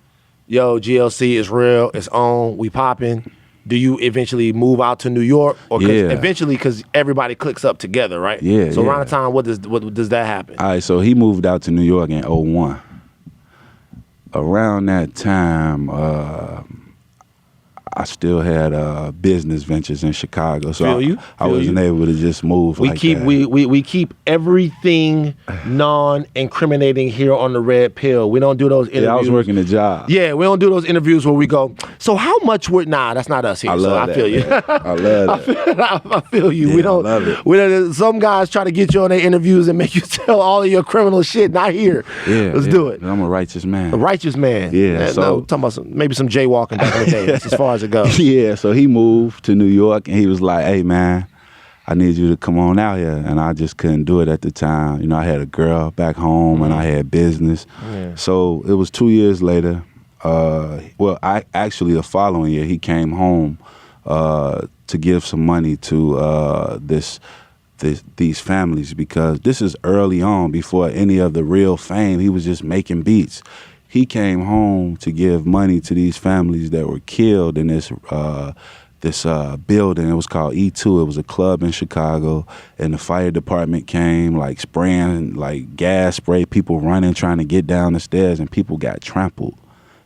S1: yo, GLC is real, it's on, we popping? Do you eventually move out to New York, or eventually because everybody clicks up together, right?
S2: Yeah.
S1: So around the time, what does that happen?
S2: All right. So he moved out to New York in 2001. Around that time, I still had business ventures in Chicago, so I wasn't able to just move. We
S1: keep everything non-incriminating here on the Red Pill. We don't do those interviews.
S2: Yeah, I was working a job.
S1: Yeah, we don't do those interviews where we go, so how much would that's not us here. I feel you.
S2: I love that.
S1: I feel you.
S2: Yeah,
S1: we don't
S2: love it.
S1: We don't, some guys try to get you on their interviews and make you tell all of your criminal shit. Not here.
S2: Yeah,
S1: let's do it.
S2: I'm a righteous man.
S1: A righteous man.
S2: Yeah.
S1: So talking about maybe some jaywalking back in the day. That's as far as it goes.
S2: Yeah, so he moved to New York, and he was like, hey, man, I need you to come on out here. And I just couldn't do it at the time. You know, I had a girl back home, and I had business. Yeah. So it was 2 years later. The following year, he came home to give some money to these families, because this is early on, before any of the real fame. He was just making beats. he came home to give money to these families that were killed in this building. It was called E2. It was a club in Chicago, and the fire department came, like spraying like gas spray, people running trying to get down the stairs, and people got trampled.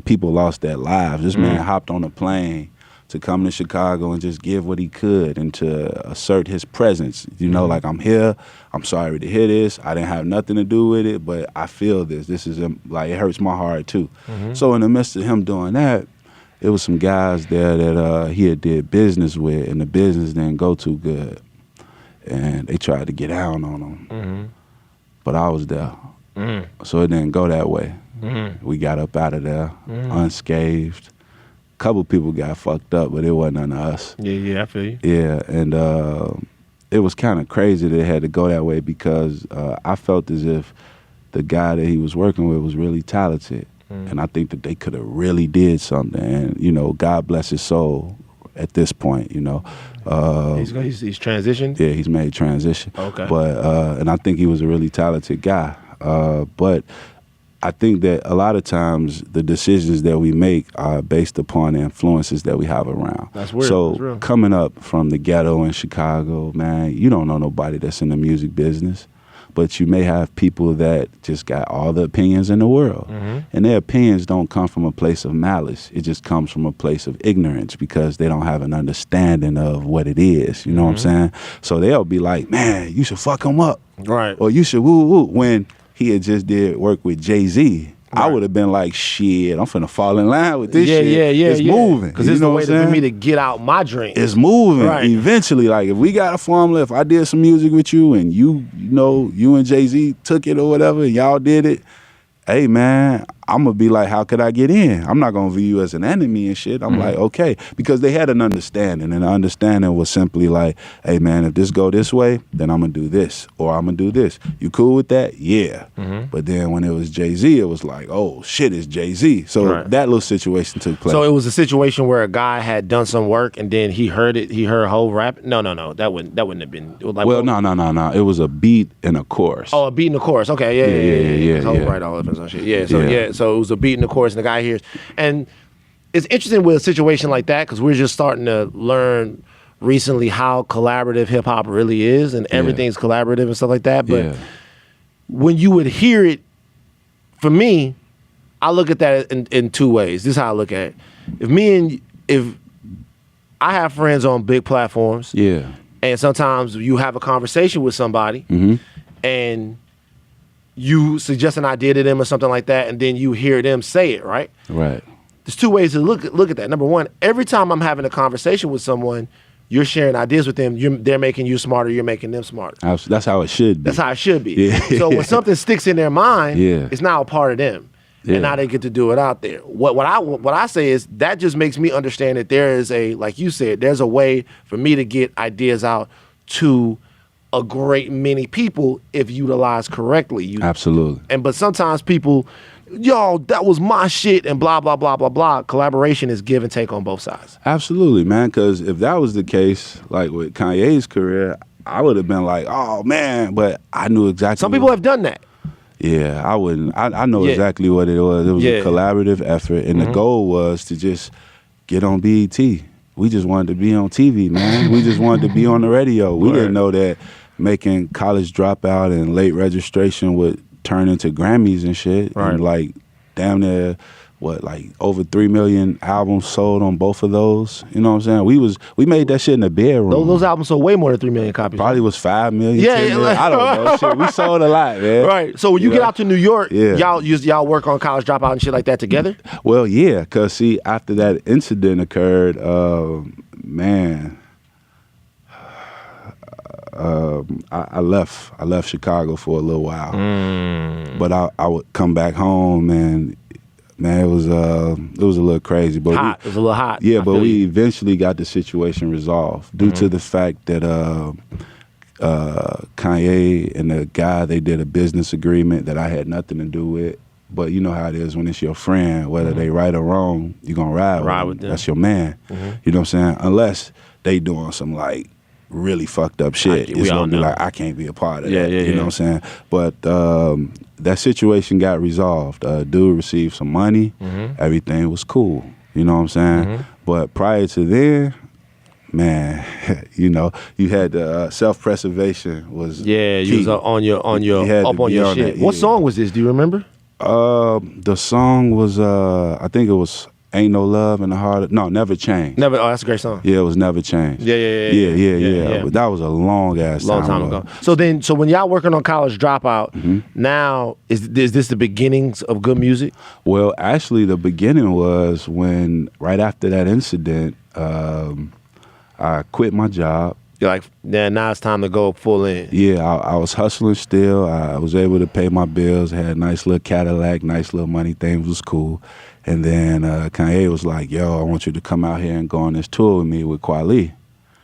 S2: People lost their lives. This man hopped on a plane to come to Chicago and just give what he could and to assert his presence. You know, like, I'm here. I'm sorry to hear this. I didn't have nothing to do with it, but I feel this. This is, like, it hurts my heart, too. So in the midst of him doing that, it was some guys there that he had did business with, and the business didn't go too good. And they tried to get down on him. But I was there. So it didn't go that way. We got up out of there unscathed. Couple people got fucked up, but it wasn't none of us.
S1: Yeah, I feel you.
S2: Yeah, and it was kind of crazy that it had to go that way because I felt as if the guy that he was working with was really talented. And I think that they could have really did something. And, you know, God bless his soul at this point, you know.
S1: He's transitioned?
S2: Yeah, he's made transition.
S1: Okay.
S2: But, and I think he was a really talented guy. But I think that a lot of times the decisions that we make are based upon the influences that we have around.
S1: That's weird.
S2: So
S1: that's real.
S2: Coming up from the ghetto in Chicago, man, you don't know nobody that's in the music business, but you may have people that just got all the opinions in the world. And their opinions don't come from a place of malice. It just comes from a place of ignorance because they don't have an understanding of what it is. You know what I'm saying? So they'll be like, man, you should fuck him up.
S1: Right.
S2: Or you should woo-woo. When he had just did work with Jay-Z, I would have been like, shit, I'm finna fall in line with this shit. It's moving.
S1: Because it's the way for me to get out my dream.
S2: It's moving.
S1: Right.
S2: Eventually, like, if we got a formula, if I did some music with you and you and Jay-Z took it or whatever, and y'all did it, hey, man, I'm going to be like, how could I get in? I'm not going to view you as an enemy and shit. I'm like, okay. Because they had an understanding, and the understanding was simply like, hey, man, if this go this way, then I'm going to do this, or I'm going to do this. You cool with that? Yeah. But then when it was Jay-Z, it was like, oh, shit, it's Jay-Z. So that little situation took place.
S1: So it was a situation where a guy had done some work, and then he heard it, he heard a whole rap? No. That wouldn't have been. It was like,
S2: well, no. It was a beat and a chorus.
S1: Oh, a beat and a chorus. Okay, yeah.
S2: Yeah.
S1: Right, all of shit. Yeah, so it was a beat and a chorus, and the guy hears. And it's interesting with a situation like that because we're just starting to learn recently how collaborative hip hop really is, and everything's collaborative and stuff like that. But when you would hear it, for me, I look at that in two ways. This is how I look at it. If I have friends on big platforms, and sometimes you have a conversation with somebody, and you suggest an idea to them or something like that, and then you hear them say it, right?
S2: Right.
S1: There's two ways to look at that. Number one, every time I'm having a conversation with someone, you're sharing ideas with them. They're making you smarter. You're making them smarter.
S2: That's how it should be.
S1: That's how it should be.
S2: Yeah.
S1: So when something sticks in their mind, it's now a part of them. And now they get to do it out there. What I say is that just makes me understand that there is like you said, there's a way for me to get ideas out to a great many people if utilized correctly.
S2: Absolutely.
S1: But sometimes people, that was my shit and blah, blah, blah, blah, blah. Collaboration is give and take on both sides.
S2: Absolutely, man, because if that was the case, like with Kanye's career, I would have been like, oh, man, but I knew exactly.
S1: Some people have done that.
S2: Yeah, I wouldn't. I know exactly what it was. It was a collaborative effort, and the goal was to just get on BET. We just wanted to be on TV, man. We just wanted to be on the radio. We didn't know that making College Dropout and Late Registration would turn into Grammys and shit.
S1: Right.
S2: And like damn near over 3 million albums sold on both of those. You know what I'm saying? We made that shit in the bedroom.
S1: Those albums sold way more than 3 million copies.
S2: Probably was 5 million.
S1: Yeah,
S2: 10 million. I don't know. Shit, we sold a lot, man.
S1: Right. So when you get out to New York, y'all work on College Dropout and shit like that together?
S2: Well, yeah, because see, after that incident occurred, man, I left Chicago for a little while, but I would come back home, and man, it was a little crazy. But
S1: it was a little hot.
S2: Yeah, but we eventually got the situation resolved due to the fact that Kanye and the guy, they did a business agreement that I had nothing to do with. But you know how it is when it's your friend, whether they right or wrong, you're gonna ride with them. That's your man. You know what I'm saying? Unless they doing some like really fucked up shit. It's gonna be like, I can't be a part of that. You know what I'm saying? But that situation got resolved. Dude received some money. Everything was cool. You know what I'm saying? But prior to then, man, you know, you had the self-preservation was
S1: you
S2: key.
S1: was on your shit. What song was this? Do you remember?
S2: The song was I think it was Ain't No Love in the Heart. No, Never Change.
S1: Never. Oh, that's a great song.
S2: Yeah, it was Never Change.
S1: Yeah.
S2: But that was a long
S1: time ago. So when y'all working on College Dropout, now is this the beginnings of good music?
S2: Well, actually, the beginning was when right after that incident, I quit my job.
S1: You're like, now it's time to go full in.
S2: Yeah, I was hustling still. I was able to pay my bills. I had a nice little Cadillac, nice little money. Things was cool. And then Kanye was like, yo, I want you to come out here and go on this tour with me with Kweli.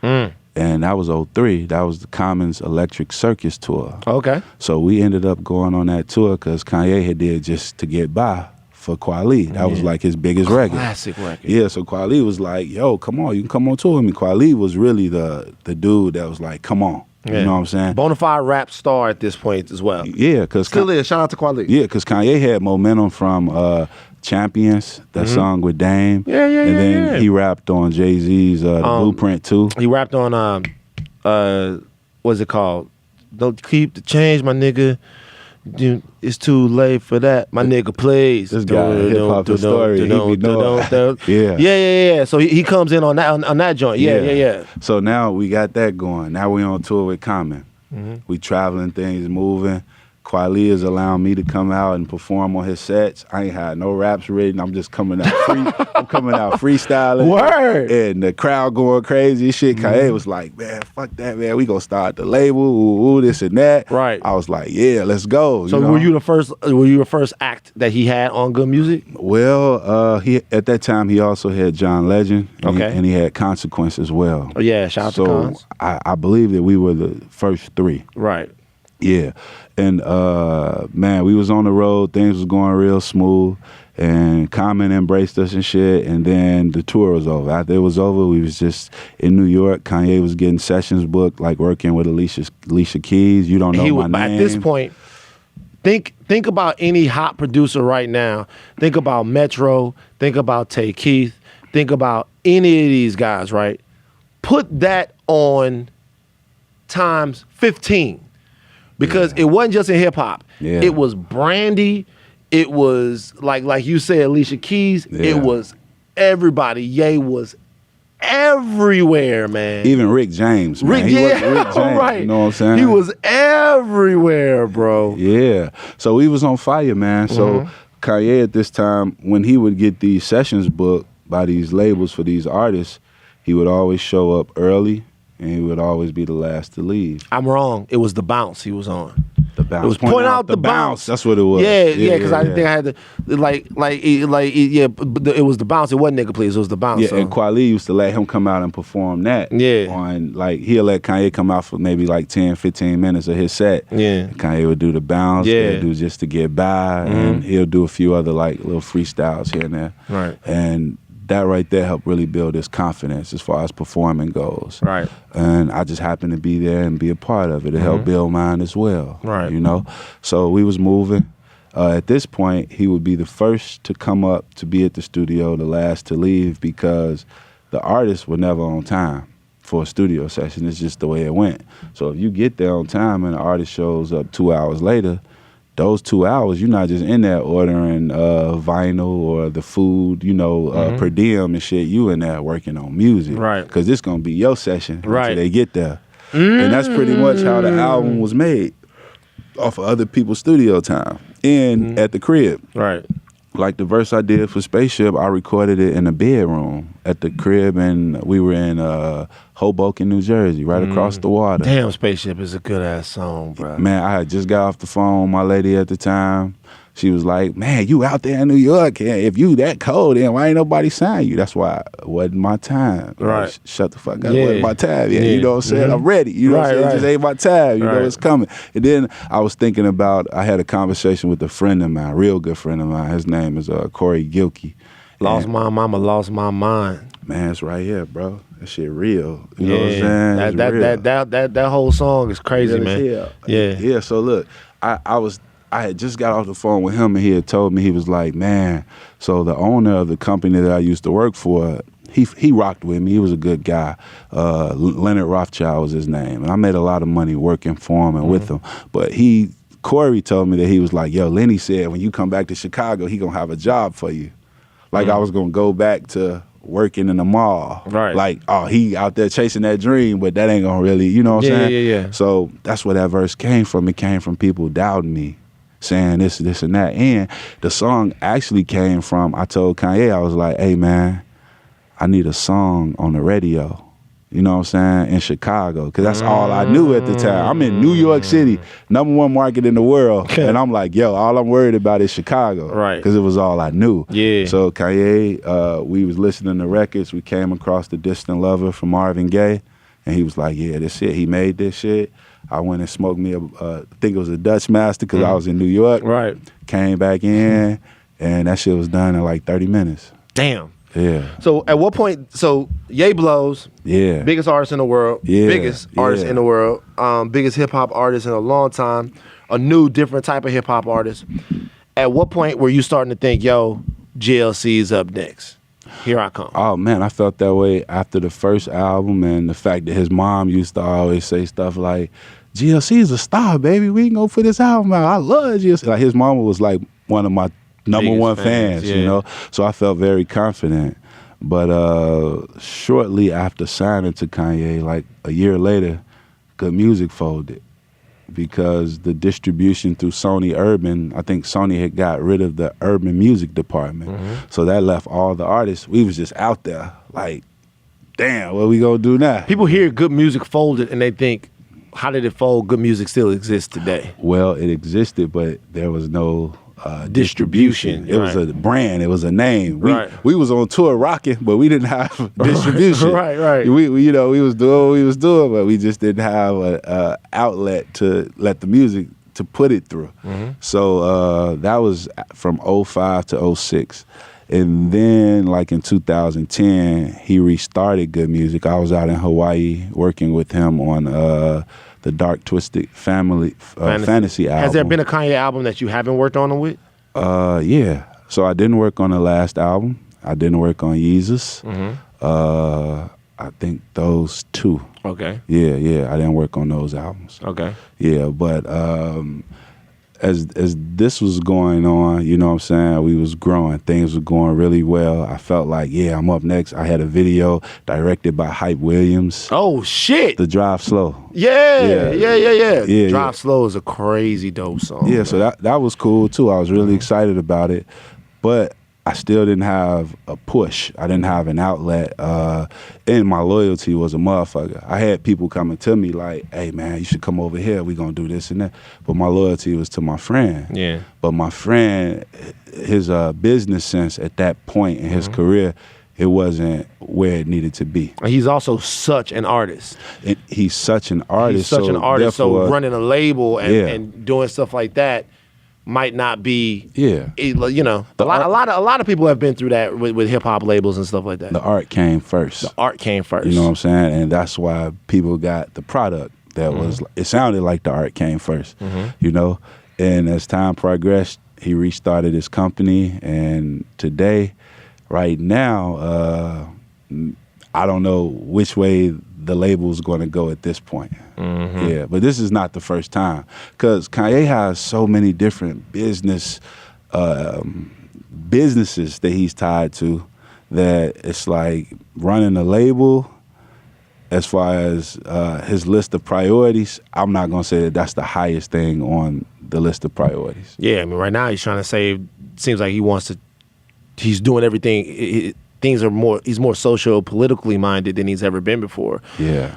S2: And that was 2003. That was the Commons Electric Circus tour.
S1: Okay.
S2: So we ended up going on that tour because Kanye had did Just to Get By for Kweli. That was like his biggest record.
S1: Classic record.
S2: Yeah, so Kweli was like, yo, come on, you can come on tour with me. Kweli was really the dude that was like, come on. You know what I'm saying?
S1: Bonafide rap star at this point as well.
S2: Yeah, because
S1: still is. Shout out to Kweli.
S2: Yeah, because Kanye had momentum from Champions, that song with Dame. And then he rapped on Jay-Z's Blueprint too.
S1: He rapped on what's it called? Don't keep the change, my nigga. Dude, it's too late for that. My nigga plays.
S2: This guy, hip-hop story.
S1: Yeah. So he comes in on that joint. Yeah.
S2: So now we got that going. Now we on tour with Common. We traveling, things moving. Kweli is allowing me to come out and perform on his sets. I ain't had no raps written. I'm just coming out freestyling.
S1: Word.
S2: And the crowd going crazy. Shit, Kanye was like, man, fuck that, man. We gonna start the label, ooh, this and that.
S1: Right.
S2: I was like, yeah, let's go.
S1: So were you the first act that he had on Good Music?
S2: Well, he at that time he also had John Legend. And he had Consequence as well.
S1: Oh yeah, shout out to Cons.
S2: I believe that we were the first three.
S1: Right.
S2: Yeah. And man, we was on the road, things was going real smooth, and Common embraced us and shit, and then the tour was over. After it was over, we was just in New York. Kanye was getting sessions booked, like working with Alicia Keys. You don't know my name.
S1: At this point, think about any hot producer right now. Think about Metro, think about Tay Keith, think about any of these guys, right? Put that on times 15. Because it wasn't just in hip hop. Yeah. It was Brandy. It was like you said, Alicia Keys. Yeah. It was everybody. Ye was everywhere, man.
S2: Even Rick James, man. He was Rick James,
S1: right.
S2: You know what I'm saying?
S1: He was everywhere, bro.
S2: Yeah. So he was on fire, man. So Kanye at this time, when he would get these sessions booked by these labels for these artists, he would always show up early. And he would always be the last to leave.
S1: I'm wrong. It was the bounce he was on.
S2: The bounce.
S1: It was point out the bounce.
S2: That's what it was.
S1: Yeah. Because I didn't think I had to it was the bounce. It wasn't Nigga Please. It was the bounce.
S2: Yeah.
S1: So.
S2: And Kweli used to let him come out and perform that.
S1: Yeah.
S2: On he'll let Kanye come out for maybe like 10, 15 minutes of his set.
S1: Yeah.
S2: And Kanye would do the bounce.
S1: Yeah.
S2: He'll do Just to Get By, and he'll do a few other like little freestyles here and there.
S1: Right.
S2: And that right there helped really build his confidence as far as performing goes.
S1: Right.
S2: And I just happened to be there and be a part of it. It helped build mine as well.
S1: Right.
S2: You know? So we was moving. At this point, he would be the first to come up to be at the studio, the last to leave, because the artists were never on time for a studio session. It's just the way it went. So if you get there on time and the artist shows up 2 hours later, those 2 hours, you're not just in there ordering vinyl or the food, per diem and shit. You in there working on music.
S1: Right.
S2: Because it's going to be your session
S1: until
S2: they get there. And that's pretty much how the album was made, off of other people's studio time and at the crib.
S1: Right.
S2: Like the verse I did for Spaceship, I recorded it in a bedroom at the crib, and we were in Hoboken, New Jersey, right across the water.
S1: Damn, Spaceship is a good-ass song, bro.
S2: Man, I had just got off the phone with my lady at the time. She was like, man, you out there in New York. If you that cold, then why ain't nobody sign you? That's why it wasn't my time.
S1: Right.
S2: Like, shut the fuck up. It wasn't my time yet. You know what I'm saying? I'm ready. You know what I'm saying?
S1: Right.
S2: It just ain't my time. You know
S1: Right.
S2: it's coming. And then I was thinking about, I had a conversation with a friend of mine, real good friend of mine. His name is Corey Gilkey.
S1: Lost my mama, lost my mind.
S2: Man, it's right here, bro. That shit real. You know what I'm saying?
S1: That whole song is crazy, man.
S2: Yeah. So look, I had just got off the phone with him, and he had told me, he was like, man, so the owner of the company that I used to work for, he rocked with me. He was a good guy. Leonard Rothschild was his name. And I made a lot of money working for him and with him. But Corey told me that he was like, yo, Lenny said when you come back to Chicago, he gonna have a job for you. Like I was gonna go back to working in the mall.
S1: Right.
S2: Like, oh, he out there chasing that dream, but that ain't gonna really, you know what I'm saying?
S1: Yeah.
S2: So that's where that verse came from. It came from people doubting me, saying this and that. And the song actually came from, I told Kanye, I was like, hey man, I need a song on the radio. You know what I'm saying? In Chicago, because that's all I knew at the time. I'm in New York City, #1 market in the world, and I'm like, yo, all I'm worried about is Chicago,
S1: right?
S2: Because it was all I knew.
S1: Yeah.
S2: So Kanye, we was listening to records. We came across The Distant Lover from Marvin Gaye, and he was like, yeah, this shit. He made this shit. I went and smoked me I think it was a Dutch Master because I was in New York.
S1: Right.
S2: Came back in, and that shit was done in like 30 minutes.
S1: Damn.
S2: Yeah.
S1: So at what point? So Ye blows.
S2: Yeah.
S1: Biggest artist in the world.
S2: Yeah.
S1: Biggest artist in the world. Biggest hip hop artist in a long time. A new, different type of hip hop artist. At what point were you starting to think, yo, GLC is up next? Here I come.
S2: Oh man, I felt that way after the first album, and the fact that his mom used to always say stuff like, GLC is a star, baby. We can go put this album out. I love GLC. Like his mama was like one of my #1 fans, you know? So I felt very confident. But shortly after signing to Kanye, like a year later, Good Music folded because the distribution through Sony Urban, I think Sony had got rid of the urban music department. So that left all the artists, we was just out there like, damn, what we gonna do now?
S1: People hear Good Music folded and they think, how did it fold? Good Music still exists today.
S2: Well, it existed, but there was no distribution. It was a brand. It was a name. We was on tour rocking, but we didn't have distribution.
S1: Right.
S2: We we was doing what we was doing, but we just didn't have a outlet to let the music to put it through. So that was from 05 to 06. And then like in 2010, he restarted Good Music. I was out in Hawaii working with him on the Dark Twisted Fantasy album.
S1: Has there been a Kanye album that you haven't worked on with?
S2: Yeah. So I didn't work on the last album. I didn't work on Yeezus. I think those two.
S1: Okay.
S2: Yeah. I didn't work on those albums.
S1: Okay.
S2: Yeah, but as this was going on, you know what I'm saying, we was growing. Things were going really well. I felt like, yeah, I'm up next. I had a video directed by Hype Williams.
S1: Oh, shit.
S2: The Drive Slow.
S1: Yeah. Drive Slow is a crazy dope song.
S2: Yeah, so that was cool, too. I was really excited about it. But I still didn't have a push. I didn't have an outlet. And my loyalty was a motherfucker. I had people coming to me like, hey, man, you should come over here. We going to do this and that. But my loyalty was to my friend. Yeah. But my friend, his business sense at that point in his career, it wasn't where it needed to be.
S1: He's also such an artist.
S2: He's such an artist.
S1: So running a label and doing stuff like that might not be, you know, a lot of people have been through that with hip hop labels and stuff like that.
S2: The art came first.
S1: The art came first.
S2: You know what I'm saying? And that's why people got the product that was, it sounded like the art came first, you know? And as time progressed, he restarted his company. And today, right now, I don't know which way the label's going to go at this point. Yeah, but this is not the first time because Kanye has so many different businesses that he's tied to that it's like running a label. As far as his list of priorities, I'm not going to say that that's the highest thing on the list of priorities.
S1: Yeah, I mean, right now he's trying to save. Seems like he's doing everything. He's more social-politically minded than he's ever been before. Yeah.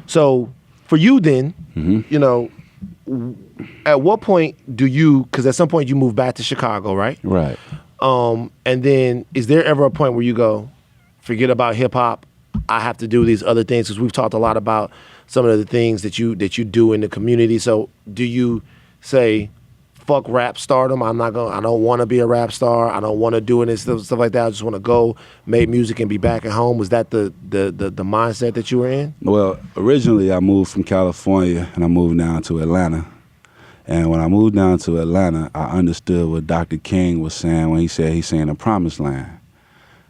S1: So for you then, you know, at what point do you, because at some point you move back to Chicago, right? Right. And then is there ever a point where you go, forget about hip-hop, I have to do these other things? Because we've talked a lot about some of the things that you do in the community. So do you say, fuck rap stardom. I don't want to be a rap star. I don't want to do any stuff like that. I just want to go make music and be back at home. Was that the mindset that you were in?
S2: Well, originally I moved from California and I moved down to Atlanta. And when I moved down to Atlanta, I understood what Dr. King was saying when he said he's saying the promised land.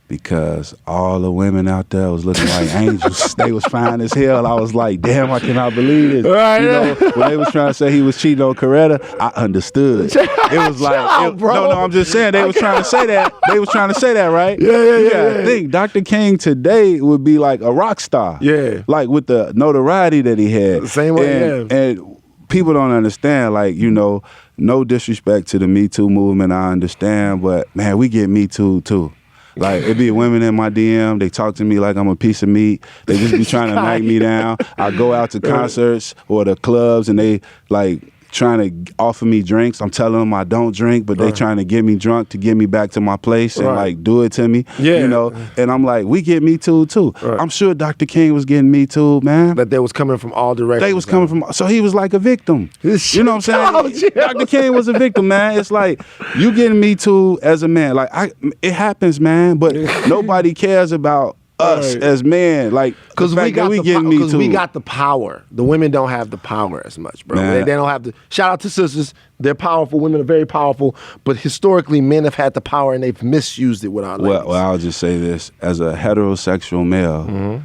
S2: Because all the women out there was looking like angels. They was fine as hell. I was like, damn, I cannot believe this.
S1: Right.
S2: You know, when they was trying to say he was cheating on Coretta, I understood. It was like, no, I'm just saying, they was trying to say that. They was trying to say that, right?
S1: Yeah.
S2: I think Dr. King today would be like a rock star.
S1: Yeah.
S2: Like with the notoriety that he had.
S1: Same way,
S2: And people don't understand, like, you know, no disrespect to the Me Too movement, I understand, but man, we get Me Too too. Like, it be women in my DM, they talk to me like I'm a piece of meat. They just be trying to knock me down. I go out to concerts or the clubs and they like trying to offer me drinks. I'm telling them I don't drink, but they trying to get me drunk to get me back to my place and like do it to me.
S1: Yeah.
S2: You know, and I'm like, we get Me Too too.
S1: Right.
S2: I'm sure Dr. King was getting Me Too, man.
S1: That they was coming from all directions.
S2: They was coming from, so he was like a victim. You know what I'm saying? Dr. King was a victim, man. It's like, you getting Me Too as a man. Like, it happens, man, but nobody cares about us as men. Like,
S1: because we got the power. The women don't have the power as much, bro. They don't have the, shout out to sisters. They're powerful. Women are very powerful. But historically, men have had the power and they've misused it with our ladies.
S2: Well, I'll just say this. As a heterosexual male,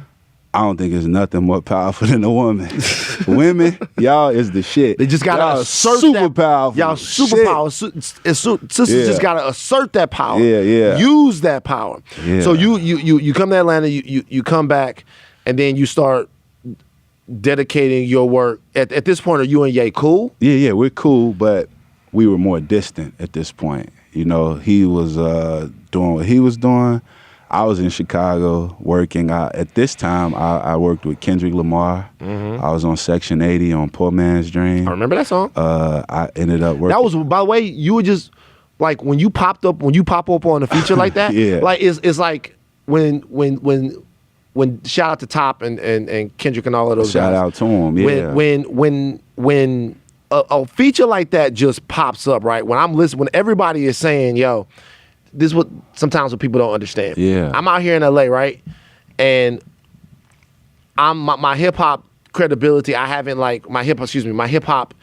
S2: I don't think there's nothing more powerful than a woman. Women, y'all is the shit.
S1: They just gotta assert
S2: super powerful.
S1: Y'all super powerful. Sisters just gotta assert that power.
S2: Yeah.
S1: Use that power.
S2: Yeah.
S1: So you come to Atlanta, you come back, and then you start dedicating your work. At this point, are you and Ye cool?
S2: Yeah, we're cool, but we were more distant at this point. You know, he was doing what he was doing. I was in Chicago working. At this time, I worked with Kendrick Lamar. I was on Section 80 on Poor Man's Dream.
S1: I remember that song.
S2: I ended up working.
S1: That was, by the way, you were just like when you pop up on a feature like that.
S2: Yeah.
S1: Like it's like when shout out to Top and Kendrick and all of those
S2: Shout
S1: guys.
S2: out to him. Yeah.
S1: When a feature like that just pops up, right? When I'm listening, when everybody is saying, yo, this is what sometimes what people don't understand.
S2: Yeah.
S1: I'm out here in LA, right? And I'm my hip hop credibility, I haven't like my hip hop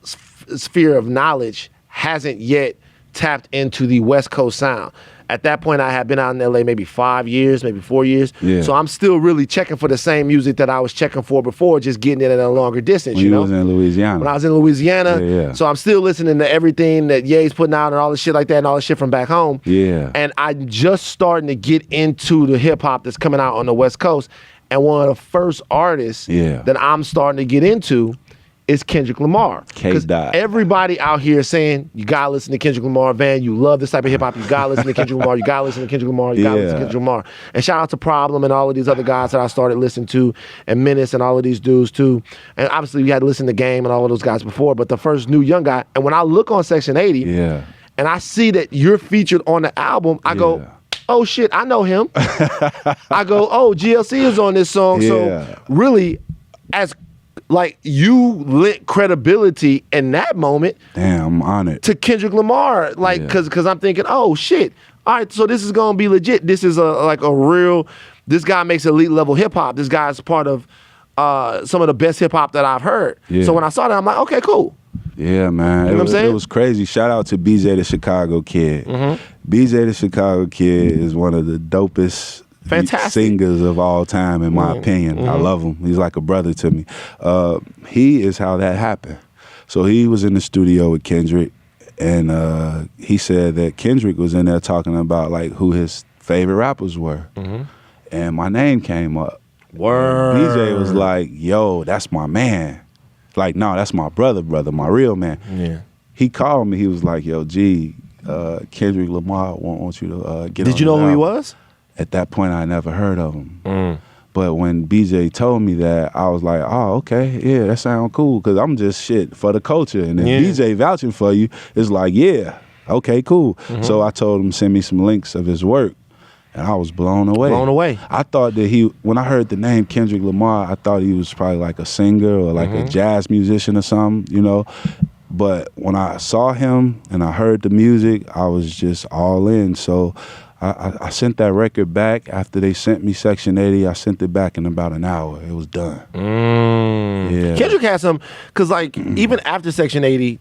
S1: sphere of knowledge hasn't yet tapped into the West Coast sound. At that point, I had been out in LA maybe 5 years, maybe 4 years.
S2: Yeah.
S1: So I'm still really checking for the same music that I was checking for before, just getting it at a longer distance.
S2: When
S1: you know,
S2: was in Louisiana.
S1: When I was in Louisiana.
S2: Yeah.
S1: So I'm still listening to everything that Ye's putting out and all the shit like that and all the shit from back home.
S2: Yeah.
S1: And I'm just starting to get into the hip hop that's coming out on the West Coast. And one of the first artists that I'm starting to get into is Kendrick Lamar. Because everybody out here is saying, you gotta listen to Kendrick Lamar, Van. You love this type of hip hop. You gotta listen to Kendrick Lamar. You gotta listen to Kendrick Lamar. You gotta listen to Kendrick Lamar. And shout out to Problem and all of these other guys that I started listening to, and Menace and all of these dudes too. And obviously, we had to listen to Game and all of those guys before, but the first new young guy. And when I look on Section 80, and I see that you're featured on the album, I go, oh shit, I know him. I go, oh, GLC is on this song. So really, as like you lent credibility in that moment.
S2: Damn, I'm honored.
S1: To Kendrick Lamar, like, cause I'm thinking, oh shit, all right, so this is gonna be legit. This is a real. This guy makes elite level hip hop. This guy's part of some of the best hip hop that I've heard. So when I saw that, I'm like, okay, cool.
S2: Yeah, man.
S1: You know what I'm saying?
S2: It was crazy. Shout out to BJ the Chicago Kid. BJ the Chicago Kid is one of the dopest singers of all time, in my opinion. I love him. He's like a brother to me. He is how that happened. So he was in the studio with Kendrick, and he said that Kendrick was in there talking about like who his favorite rappers were. And my name came up.
S1: Word.
S2: BJ was like, yo, that's my man. Like, no, that's my brother, my real man.
S1: Yeah.
S2: He called me. He was like, yo, G, Kendrick Lamar wants you to get on.
S1: Did you know who he was?
S2: At that point, I never heard of him. But when BJ told me that, I was like, oh, okay, yeah, that sounds cool, because I'm just shit for the culture. And then BJ vouching for you, it's like, yeah, okay, cool. So I told him, send me some links of his work. And I was blown away.
S1: Blown away.
S2: I thought that when I heard the name Kendrick Lamar, I thought he was probably like a singer or like a jazz musician or something, you know. But when I saw him and I heard the music, I was just all in. So I sent that record back. After they sent me Section 80, I sent it back in about an hour. It was done. Yeah.
S1: Kendrick had some, because like even after Section 80,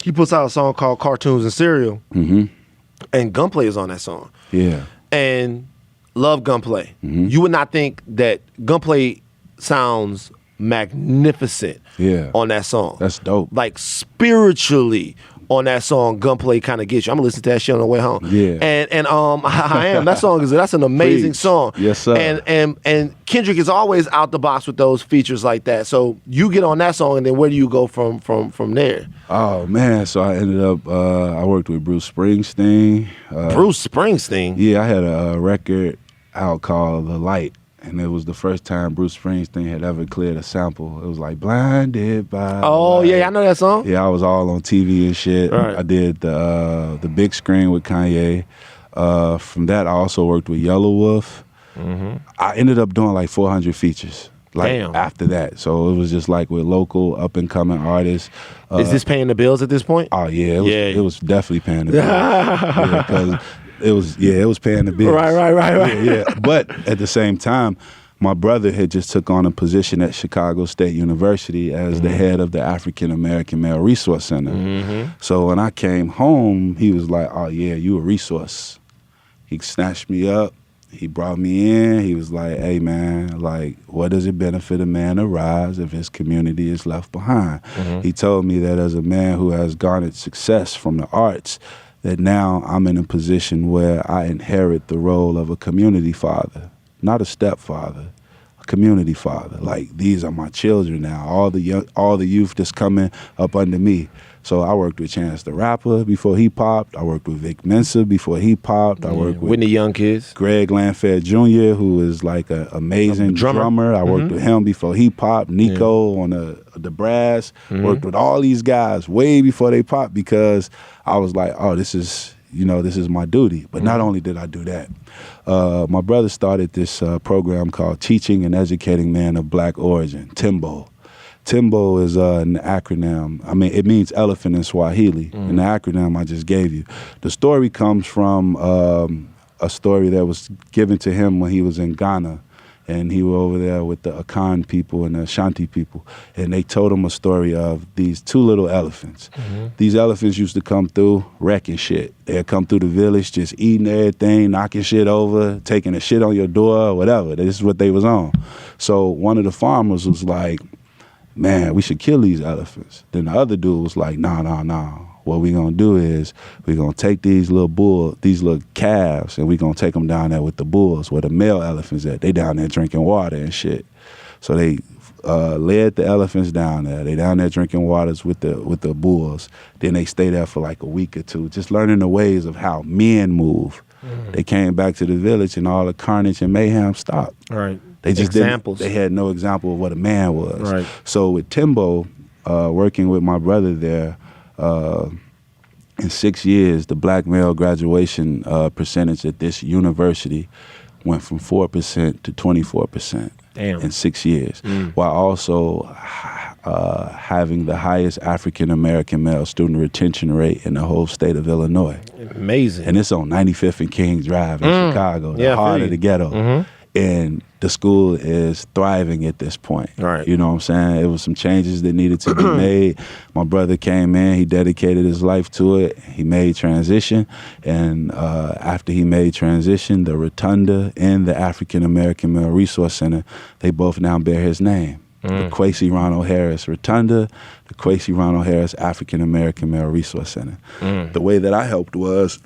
S1: he puts out a song called Cartoons and Cereal, and Gunplay is on that song.
S2: Yeah.
S1: And love Gunplay. You would not think that Gunplay sounds magnificent on that song.
S2: That's dope.
S1: Like spiritually on that song, Gunplay kind of gets you. I'm gonna listen to that shit on the way home.
S2: Yeah.
S1: And I am. That's an amazing song.
S2: Yes, sir.
S1: And Kendrick is always out the box with those features like that. So you get on that song, and then where do you go from there?
S2: Oh man, so I ended up I worked with Bruce Springsteen.
S1: Bruce Springsteen?
S2: Yeah, I had a record out called The Light. And it was the first time Bruce Springsteen had ever cleared a sample. It was like Blinded by
S1: Oh, yeah, I know that song.
S2: Yeah, I was all on TV and shit.
S1: Right.
S2: I did the big screen with Kanye. From that, I also worked with Yellow Wolf. I ended up doing like 400 features. Like
S1: Damn.
S2: after that. So it was just like with local up and coming artists.
S1: Is this paying the bills at this point?
S2: Oh yeah, it was definitely paying the bills. Yeah, 'cause it was paying the bills.
S1: Right.
S2: Yeah. But at the same time, my brother had just took on a position at Chicago State University as the head of the African American Male Resource Center. So when I came home, he was like, "Oh yeah, you a resource." He snatched me up. He brought me in. He was like, "Hey man, like, what does it benefit a man to rise if his community is left behind?" He told me that as a man who has garnered success from the arts, that now I'm in a position where I inherit the role of a community father, not a stepfather, a community father. Like, these are my children now, all the youth that's coming up under me. So I worked with Chance the Rapper before he popped. I worked with Vic Mensa before he popped. I worked with
S1: Whitney Young Kids.
S2: Greg Lanford Jr., who is like an amazing drummer. I worked with him before he popped. Nico on the brass. Worked with all these guys way before they popped because I was like, oh, this is my duty. But not only did I do that, my brother started this program called Teaching and Educating Men of Black Origin, TIMBO. TIMBO is an acronym. I mean, it means elephant in Swahili. And the acronym I just gave you. The story comes from a story that was given to him when he was in Ghana. And he was over there with the Akan people and the Ashanti people. And they told him a story of these two little elephants. These elephants used to come through wrecking shit. They'd come through the village just eating everything, knocking shit over, taking a shit on your door, whatever. This is what they was on. So one of the farmers was like, man, we should kill these elephants. Then the other dude was like, nah. What we gonna do is we gonna take these little calves, and we gonna take them down there with the bulls, where the male elephants at. They down there drinking water and shit. So they led the elephants down there. They down there drinking waters with the bulls. Then they stay there for like a week or two, just learning the ways of how men move. They came back to the village, and all the carnage and mayhem stopped.
S1: Right.
S2: They just
S1: Examples.
S2: They had no example of what a man was.
S1: Right.
S2: So with Timbo, working with my brother there, in 6 years, the black male graduation percentage at this university went from 4% to 24%.
S1: Damn.
S2: In 6 years, while also having the highest African American male student retention rate in the whole state of Illinois.
S1: Amazing.
S2: And it's on 95th and Kings Drive in Chicago, the heart of the ghetto. And the school is thriving at this point.
S1: Right.
S2: You know what I'm saying? It was some changes that needed to be made. My brother came in, he dedicated his life to it. He made transition. And after he made transition, the Rotunda and the African American Male Resource Center, they both now bear his name. The Kwesi Ronald Harris Rotunda, the Kwesi Ronald Harris African American Male Resource Center. The way that I helped was,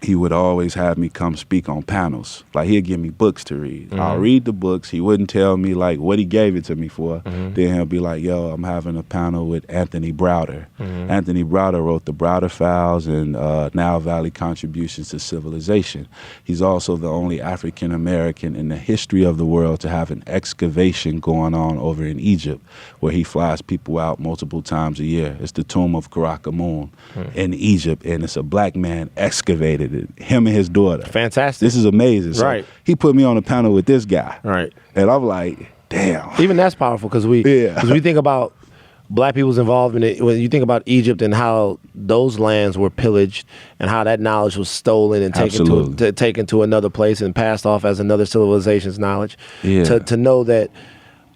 S2: he would always have me come speak on panels. Like, he'd give me books to read. I'll read the books. He wouldn't tell me, like, what he gave it to me for. Then he'll be like, yo, I'm having a panel with Anthony Browder. Anthony Browder wrote the Browder Files and Nile Valley Contributions to Civilization. He's also the only African-American in the history of the world to have an excavation going on over in Egypt, where he flies people out multiple times a year. It's the tomb of Karakamun in Egypt, and it's a black man excavated it, him and his daughter.
S1: Fantastic.
S2: This is amazing. So
S1: right.
S2: He put me on a panel with this guy.
S1: Right.
S2: And I'm like, damn.
S1: Even that's powerful, because we think about black people's involved in it. When you think about Egypt and how those lands were pillaged and how that knowledge was stolen and taken to another place and passed off as another civilization's knowledge, to know that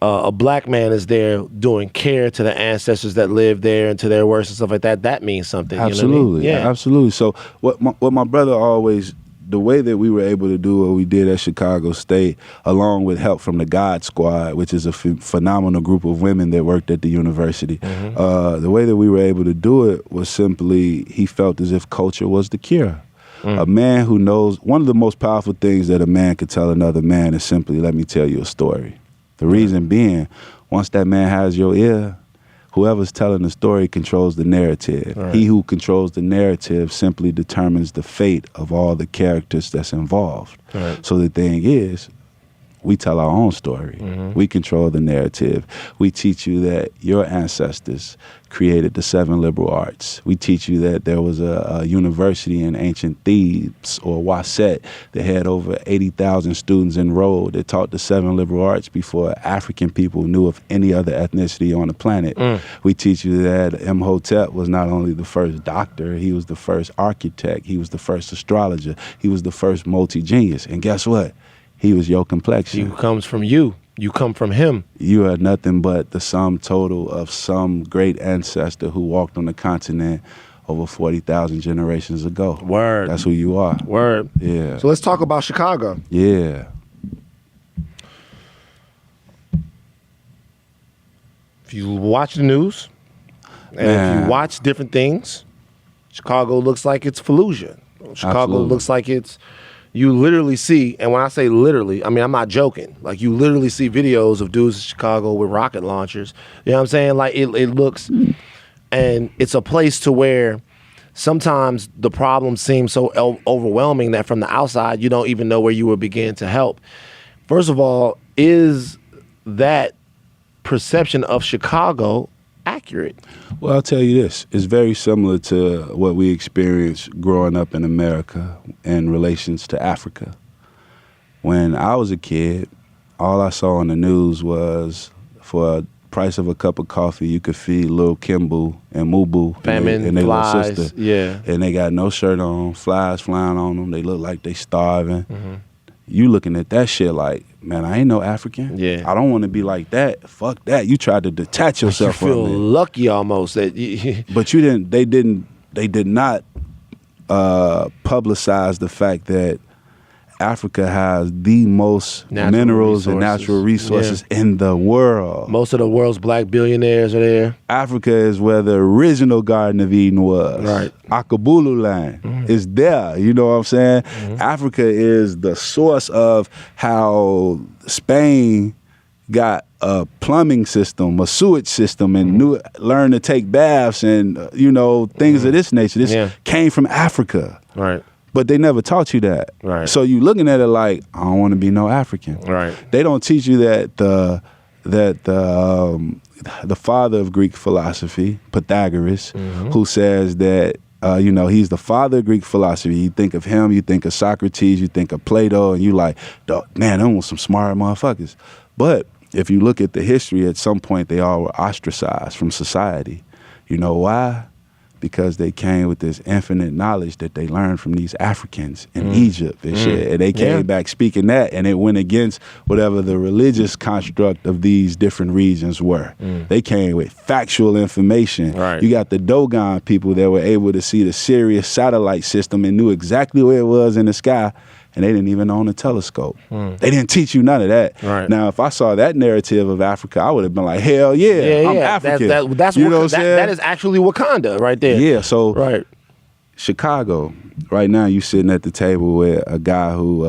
S1: a black man is there doing care to the ancestors that lived there and to their works and stuff like that, that means something.
S2: Absolutely.
S1: You know what I mean? Yeah.
S2: Absolutely. So what my brother always, the way that we were able to do what we did at Chicago State, along with help from the God Squad, which is a phenomenal group of women that worked at the university, the way that we were able to do it was simply, he felt as if culture was the cure. A man who knows, one of the most powerful things that a man could tell another man is simply, let me tell you a story. The reason being, once that man has your ear, whoever's telling the story controls the narrative. Right. He who controls the narrative simply determines the fate of all the characters that's involved. Right. So the thing is, we tell our own story. We control the narrative. We teach you that your ancestors created the 7 liberal arts. We teach you that there was a university in ancient Thebes or Waset that had over 80,000 students enrolled that taught the 7 liberal arts before African people knew of any other ethnicity on the planet. We teach you that Imhotep was not only the first doctor, he was the first architect, he was the first astrologer, he was the first multi-genius. And guess what? He was your complexion.
S1: He comes from you. You come from him.
S2: You are nothing but the sum total of some great ancestor who walked on the continent over 40,000 generations ago.
S1: Word.
S2: That's who you are.
S1: Word.
S2: Yeah.
S1: So let's talk about Chicago.
S2: Yeah.
S1: If you watch the news and if you watch different things, Chicago looks like it's Fallujah. Chicago looks like it's, you literally see, and when I say literally, I mean, I'm not joking. Like, you literally see videos of dudes in Chicago with rocket launchers. You know what I'm saying? Like, it looks, and it's a place to where sometimes the problem seems so overwhelming that from the outside, you don't even know where you would begin to help. First of all, is that perception of Chicago accurate?
S2: Well, I'll tell you this. It's very similar to what we experienced growing up in America in relations to Africa. When I was a kid, all I saw on the news was for a price of a cup of coffee, you could feed Lil Kimbu and Mubu and their little sister. Yeah. And they got no shirt on, flies flying on them. They look like they starving. You looking at that shit like, man, I ain't no African. Yeah. I don't want to be like that. Fuck that. You tried to detach yourself from it.
S1: You feel lucky almost that
S2: but you didn't, they did not publicize the fact that Africa has the most minerals and natural resources in the world.
S1: Most of the world's black billionaires are there.
S2: Africa is where the original Garden of Eden was. Right. Akabulu land is there. You know what I'm saying? Africa is the source of how Spain got a plumbing system, a sewage system, and learned to take baths and, things of this nature. This came from Africa. Right. But they never taught you that. Right. So you looking at it like, I don't want to be no African. Right. They don't teach you that the father of Greek philosophy, Pythagoras, who says that he's the father of Greek philosophy. You think of him, you think of Socrates, you think of Plato, and you like, man, them was some smart motherfuckers. But if you look at the history, at some point they all were ostracized from society. You know why? Because they came with this infinite knowledge that they learned from these Africans in Egypt and shit. And they came back speaking that, and it went against whatever the religious construct of these different regions were. They came with factual information. Right. You got the Dogon people that were able to see the Sirius satellite system and knew exactly where it was in the sky, and they didn't even own a telescope. They didn't teach you none of that. Right. Now, if I saw that narrative of Africa, I would have been like, hell yeah, I'm African.
S1: That's you know what I'm saying? That is actually Wakanda right there.
S2: Yeah, so Chicago, right now you sitting at the table with a guy who,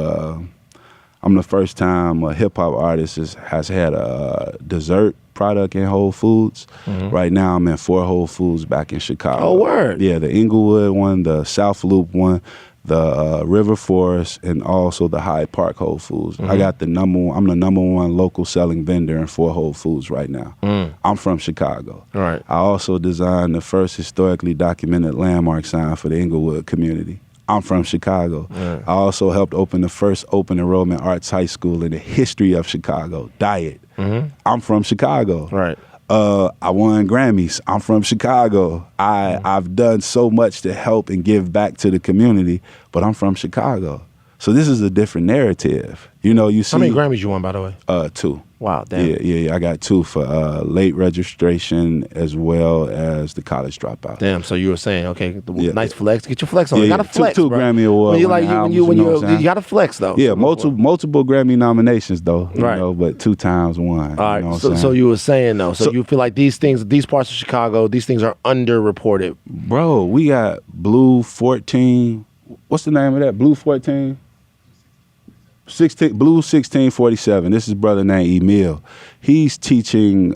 S2: I'm the first time a hip-hop artist has had a dessert product in Whole Foods. Right now I'm in 4 Whole Foods back in Chicago.
S1: Oh, word.
S2: Yeah, the Inglewood one, the South Loop one, the River Forest, and also the Hyde Park Whole Foods. I got I'm the number 1 local selling vendor in 4 Whole Foods right now. I'm from Chicago. Right. I also designed the first historically documented landmark sign for the Inglewood community. I'm from Chicago. I also helped open the first open enrollment arts high school in the history of Chicago, Diet. I'm from Chicago. Right. I won Grammys. I'm from Chicago. I've done so much to help and give back to the community, but I'm from Chicago. So this is a different narrative. You know, you see.
S1: How many Grammys you won, by the way?
S2: 2.
S1: Wow, damn.
S2: Yeah. I got 2 for late registration as well as the college dropout.
S1: Damn. So you were saying, okay, nice flex. Get your flex on. You gotta flex,
S2: two
S1: bro.
S2: Grammy awards.
S1: You gotta flex though.
S2: Yeah, multiple Grammy nominations though. You
S1: Right.
S2: know, but 2 times one.
S1: All right.
S2: You know what I'm
S1: So
S2: saying?
S1: you were saying though. So you feel like these parts of Chicago, these things are underreported.
S2: Bro, we got Blue 14. What's the name of that? Blue 14? 16, Blue 1647. This is brother named Emil. He's teaching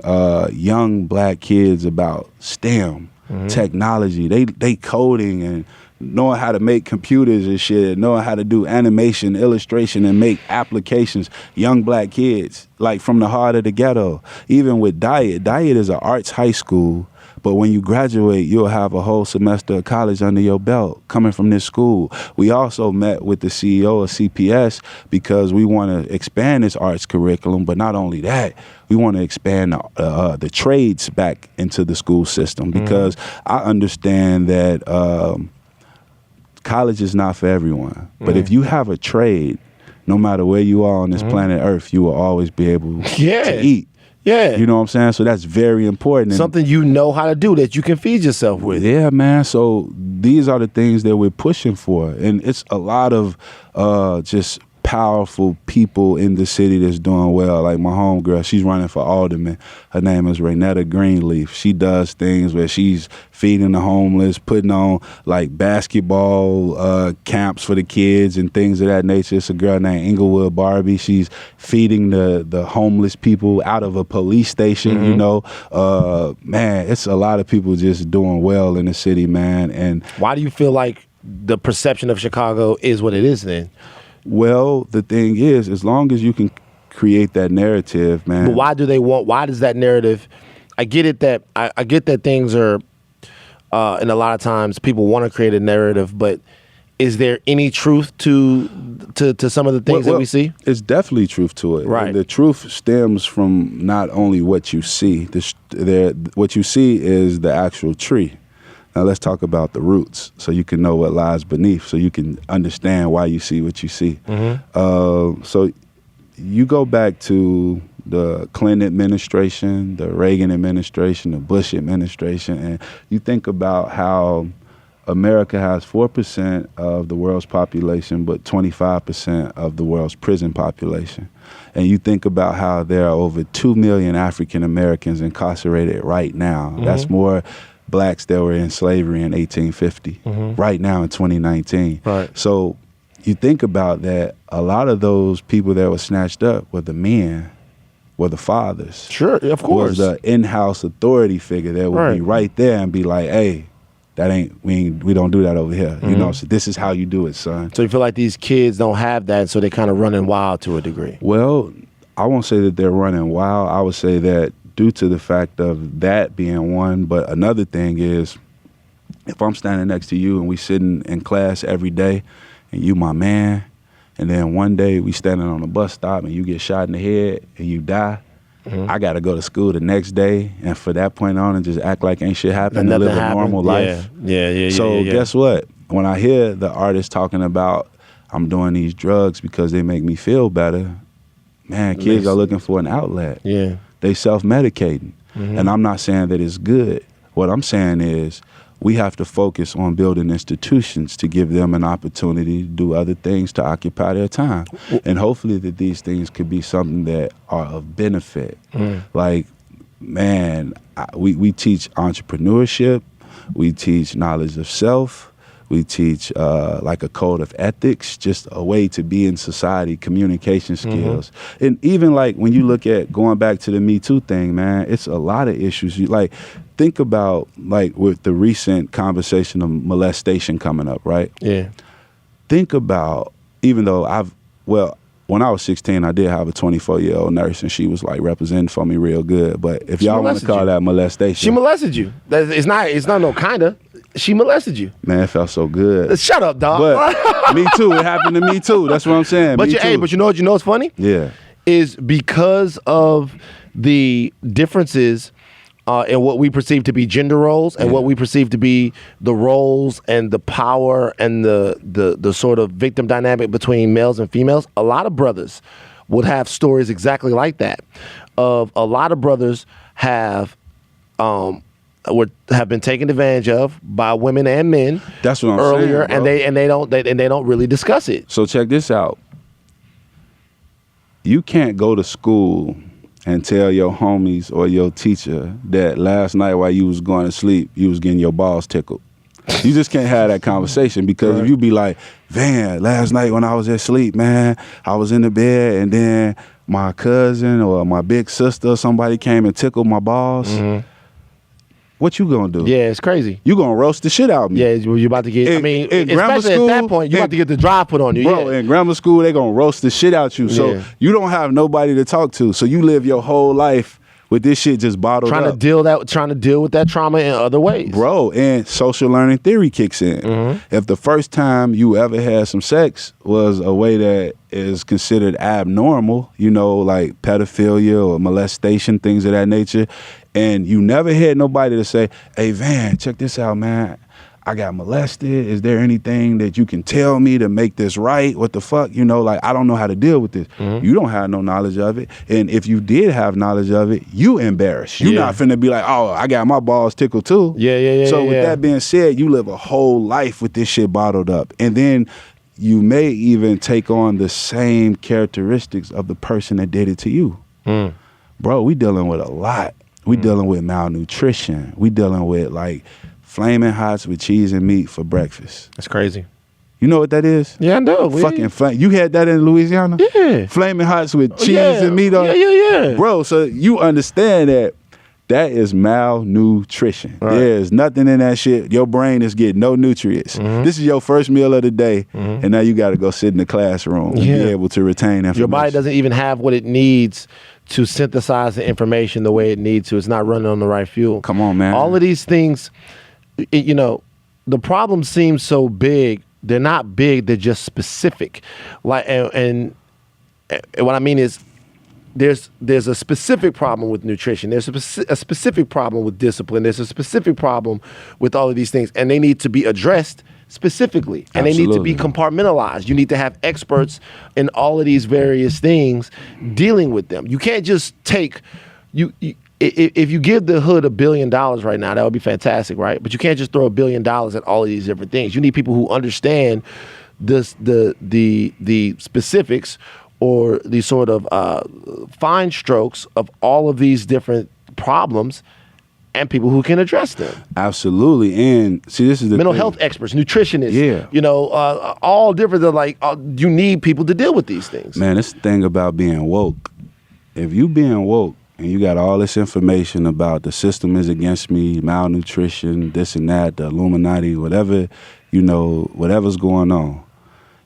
S2: young black kids about STEM, technology. They coding and knowing how to make computers and shit, knowing how to do animation, illustration, and make applications. Young black kids, like from the heart of the ghetto. Even with Diet is an arts high school. But when you graduate, you'll have a whole semester of college under your belt coming from this school. We also met with the CEO of CPS because we want to expand this arts curriculum. But not only that, we want to expand the trades back into the school system because I understand that college is not for everyone. But if you have a trade, no matter where you are on this planet Earth, you will always be able to eat.
S1: Yeah.
S2: You know what I'm saying? So that's very important.
S1: Something you know how to do that you can feed yourself with.
S2: Yeah, man. So these are the things that we're pushing for. And it's a lot of just powerful people in the city that's doing well. Like my homegirl, she's running for alderman. Her name is Renetta Greenleaf. She does things where she's feeding the homeless, putting on like basketball camps for the kids and things of that nature. It's a girl named Inglewood Barbie. She's feeding the homeless people out of a police station, you know. Man, it's a lot of people just doing well in the city, man. And
S1: why do you feel like the perception of Chicago is what it is then?
S2: Well, the thing is, as long as you can create that narrative, man.
S1: But why does that narrative, I get it that, I get that things are, and a lot of times people want to create a narrative, but is there any truth to some of the things that we see?
S2: It's definitely truth to it.
S1: Right.
S2: And the truth stems from not only what you see. What you see is the actual tree. Now let's talk about the roots so you can know what lies beneath, so you can understand why you see what you see. So you go back to the Clinton administration, the Reagan administration, the Bush administration, and you think about how America has 4% of the world's population, but 25% of the world's prison population. And you think about how there are over 2 million African Americans incarcerated right now. That's more blacks that were in slavery in 1850, right now in 2019.
S1: Right.
S2: So you think about that, a lot of those people that were snatched up were the men, were the fathers.
S1: Sure, of course.
S2: Was the in-house authority figure that would be right there and be like, hey, we don't do that over here. You know, so this is how you do it, son.
S1: So you feel like these kids don't have that, so they're kind of running wild to a degree?
S2: Well, I won't say that they're running wild. I would say that due to the fact of that being one, but another thing is, if I'm standing next to you and we sitting in class every day, and you my man, and then one day we standing on a bus stop and you get shot in the head and you die, I got to go to school the next day, and for that point on and just act like ain't shit happened and live a normal life. So guess what? When I hear the artist talking about I'm doing these drugs because they make me feel better, man, kids are looking for an outlet.
S1: Yeah.
S2: They self-medicating. And I'm not saying that it's good. What I'm saying is we have to focus on building institutions to give them an opportunity to do other things to occupy their time. And hopefully that these things could be something that are of benefit. Like, man, we teach entrepreneurship. We teach knowledge of self. We teach like a code of ethics, just a way to be in society, communication skills. And even like when you look at going back to the Me Too thing, man, it's a lot of issues. You like think about like with the recent conversation of molestation coming up, right?
S1: Yeah.
S2: Think about, even though when I was 16, I did have a 24-year-old nurse, and she was like representing for me real good. But if y'all want to call that molestation,
S1: she molested you. It's not no kinda. She molested you.
S2: Man, it felt so good.
S1: Shut up, dog.
S2: But me too. It happened to me too. That's what I'm saying.
S1: But you know what's funny?
S2: Yeah.
S1: Is because of the differences in what we perceive to be gender roles and what we perceive to be the roles and the power and the sort of victim dynamic between males and females, a lot of brothers would have stories exactly like that. Of a lot of brothers have been taken advantage of by women and men.
S2: That's what I'm
S1: earlier,
S2: saying, bro.
S1: and they don't really discuss it.
S2: So check this out. You can't go to school and tell your homies or your teacher that last night while you was going to sleep, you was getting your balls tickled. You just can't have that conversation because if you be like, man, last night when I was asleep, man, I was in the bed and then my cousin or my big sister or somebody came and tickled my balls. Mm-hmm. What you gonna do?
S1: Yeah, it's crazy.
S2: You gonna roast the shit out of me.
S1: Yeah, you about to get, especially
S2: school,
S1: at that point, you about to get the drive put on you.
S2: Bro, in grammar school, they gonna roast the shit out you. So you don't have nobody to talk to. So you live your whole life with this shit just bottled
S1: up. Trying to deal with that trauma in other ways.
S2: Bro, and social learning theory kicks in. Mm-hmm. If the first time you ever had some sex was a way that is considered abnormal, you know, like pedophilia or molestation, things of that nature, and you never had nobody to say, hey, Van, check this out, man. I got molested. Is there anything that you can tell me to make this right? What the fuck? You know, like, I don't know how to deal with this. Mm-hmm. You don't have no knowledge of it. And if you did have knowledge of it, you embarrassed. You're not finna be like, oh, I got my balls tickled too. So with that being said, you live a whole life with this shit bottled up. And then you may even take on the same characteristics of the person that did it to you. Mm. Bro, we dealing with a lot. We dealing with malnutrition. We dealing with like flaming hots with cheese and meat for breakfast.
S1: That's crazy.
S2: You know what that is?
S1: Yeah, I know.
S2: Fucking flame. You had that in Louisiana?
S1: Yeah.
S2: Flaming hots with cheese and meat on.
S1: Yeah.
S2: Bro, so you understand that is malnutrition. Right. There's nothing in that shit. Your brain is getting no nutrients. Mm-hmm. This is your first meal of the day, and now you got to go sit in the classroom and be able to retain information.
S1: Your body doesn't even have what it needs to synthesize the information the way it needs to. It's not running on the right fuel.
S2: Come on, man.
S1: All of these things, you know, the problem seems so big. They're not big. They're just specific. Like, and what I mean is, there's a specific problem with nutrition. There's a specific problem with discipline. There's a specific problem with all of these things, and they need to be addressed specifically, and they need to be compartmentalized. You need to have experts in all of these various things dealing with them. You can't just take if you give the hood $1 billion right now, that would be fantastic, right? But you can't just throw $1 billion at all of these different things. You need people who understand the specifics or the sort of fine strokes of all of these different problems, and people who can address them.
S2: Absolutely. And see, this is the
S1: mental health experts, nutritionists, you know, all different. You need people to deal with these things.
S2: Man, this thing about being woke. If you being woke and you got all this information about the system is against me, malnutrition, this and that, the Illuminati, whatever, you know, whatever's going on.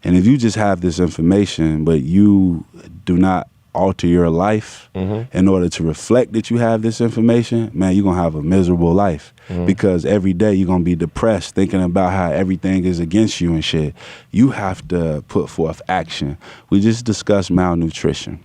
S2: And if you just have this information, but you do not alter your life in order to reflect that you have this information, man, you're going to have a miserable life because every day you're going to be depressed thinking about how everything is against you and shit. You have to put forth action. We just discussed malnutrition.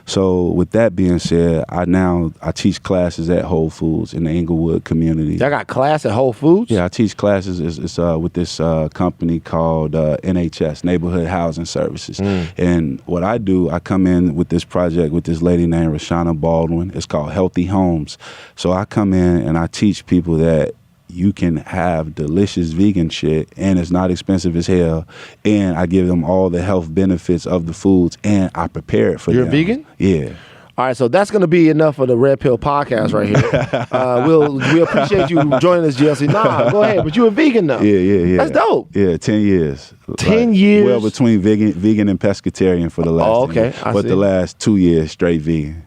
S2: So with that being said, I teach classes at Whole Foods in the Inglewood community.
S1: Y'all got class at Whole Foods?
S2: Yeah, I teach classes it's with this company called NHS, Neighborhood Housing Services. And what I do, I come in with this project with this lady named Rashana Baldwin. It's called Healthy Homes. So I come in and I teach people that you can have delicious vegan shit and it's not expensive as hell, and I give them all the health benefits of the foods and I prepare it for them.
S1: You're a vegan?
S2: Yeah.
S1: All right, so that's going to be enough for the Red Pill podcast right here. We appreciate you joining us, GLC. Nah, go ahead, but you're a vegan though.
S2: Yeah.
S1: That's dope.
S2: Yeah, 10 years.
S1: 10 years?
S2: Well, between vegan and pescatarian for the last 10 years. But the last 2 years straight vegan.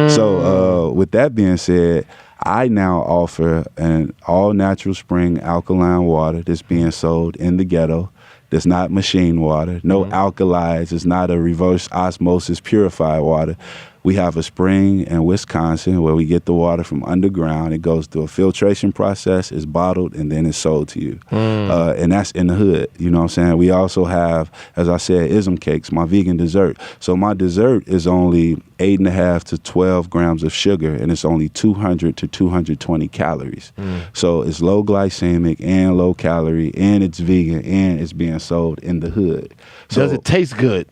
S2: So with that being said, I now offer an all-natural spring alkaline water that's being sold in the ghetto. That's not machine water. No alkalides. It's not a reverse osmosis purified water. We have a spring in Wisconsin where we get the water from underground. It goes through a filtration process, it's bottled, and then it's sold to you. And that's in the hood, you know what I'm saying? We also have, as I said, ism cakes, my vegan dessert. So my dessert is only 8.5 to 12 grams of sugar, and it's only 200 to 220 calories. So it's low glycemic and low calorie, and it's vegan, and it's being sold in the hood. So
S1: does it taste good?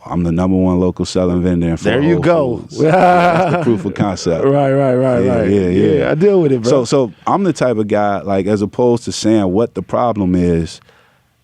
S2: I'm the #1 local selling vendor in
S1: There you
S2: Whole
S1: go.
S2: Foods. That's the proof of concept.
S1: Right. Yeah, I deal with it, bro.
S2: So I'm the type of guy, like, as opposed to saying what the problem is,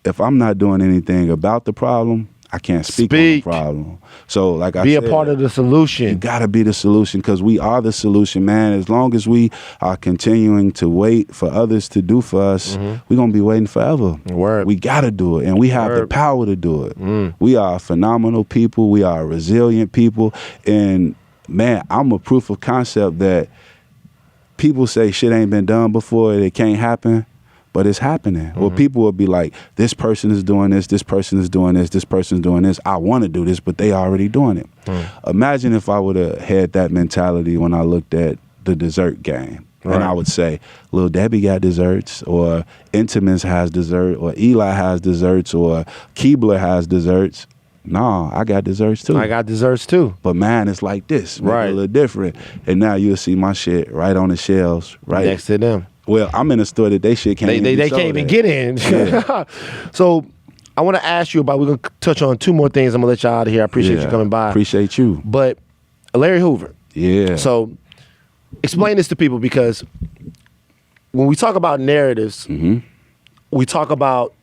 S2: if I'm not doing anything about the problem, I can't speak on the problem. So, like I said,
S1: be a part of the solution.
S2: You gotta be the solution, because we are the solution, man. As long as we are continuing to wait for others to do for us, we're gonna be waiting forever.
S1: Word.
S2: We gotta do it, and we have the power to do it. We are phenomenal people. We are resilient people, and man, I'm a proof of concept that people say shit ain't been done before, it can't happen. But it's happening. Well, people will be like, this person is doing this person is doing this, this person is doing this. I want to do this, but they already doing it. Imagine if I would have had that mentality when I looked at the dessert game. Right. And I would say, Lil Debbie got desserts, or Intimus has dessert, or Eli has desserts, or Keebler has desserts. No, I got desserts too.
S1: I got desserts too.
S2: But man, it's like this.
S1: Right.
S2: A little different. And now you'll see my shit right on the shelves. Right
S1: next to them.
S2: Well, I'm in a store that they shit can't even
S1: they can't even get in. Yeah. So I want to ask you about, we're going to touch on 2 more things. I'm going to let you out of here. I appreciate you coming by.
S2: Appreciate you.
S1: But Larry Hoover.
S2: Yeah.
S1: So explain this to people, because when we talk about narratives, we talk about,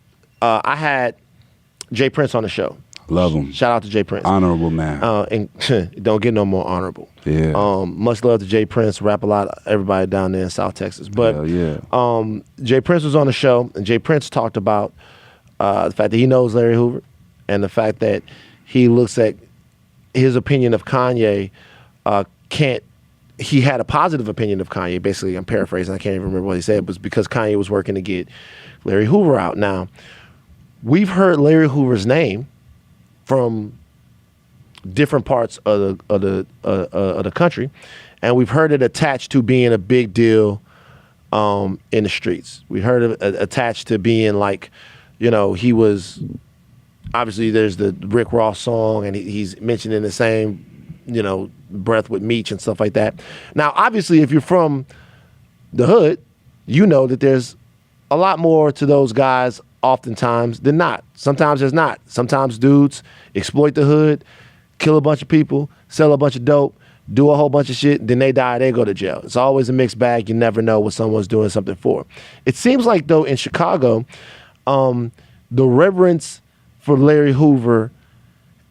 S1: I had Jay Prince on the show.
S2: Love him.
S1: Shout out to Jay Prince.
S2: Honorable man.
S1: And don't get no more honorable.
S2: Yeah.
S1: Much love to Jay Prince. Rap a lot, everybody down there in South Texas. But Jay Prince was on the show, and Jay Prince talked about the fact that he knows Larry Hoover, and the fact that he looks at his opinion of Kanye he had a positive opinion of Kanye. Basically, I'm paraphrasing. I can't even remember what he said. It was because Kanye was working to get Larry Hoover out. Now, we've heard Larry Hoover's name from different parts of the country, and we've heard it attached to being a big deal in the streets. We heard it attached to being like, he was, obviously there's the Rick Ross song, and he's mentioned in the same, breath with Meech and stuff like that. Now, obviously, if you're from the hood, you know that there's a lot more to those guys oftentimes than not. Sometimes there's not. Sometimes dudes exploit the hood, kill a bunch of people, sell a bunch of dope, do a whole bunch of shit, then they die, they go to jail. It's always a mixed bag. You never know what someone's doing something for. It seems like, though, in Chicago, the reverence for Larry Hoover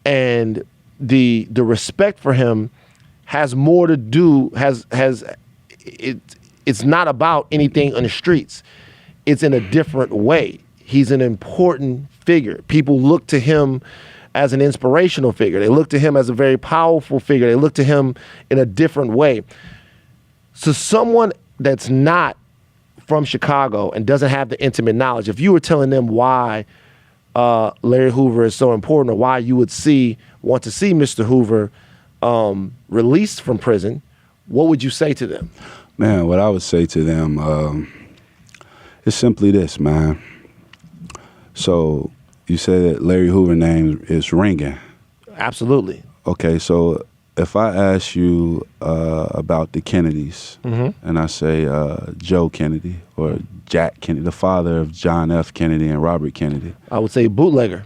S1: and the respect for him has more to do, it's not about anything on the streets. It's in a different way. He's an important figure. People look to him as an inspirational figure. They look to him as a very powerful figure. They look to him in a different way. So someone that's not from Chicago and doesn't have the intimate knowledge, if you were telling them why Larry Hoover is so important, or why you would want to see Mr. Hoover released from prison, what would you say to them?
S2: Man, what I would say to them is simply this, man. So you say that Larry Hoover name is ringing.
S1: Absolutely.
S2: Okay, so if I ask you about the Kennedys, and I say Joe Kennedy or Jack Kennedy, the father of John F. Kennedy and Robert Kennedy.
S1: I would say bootlegger.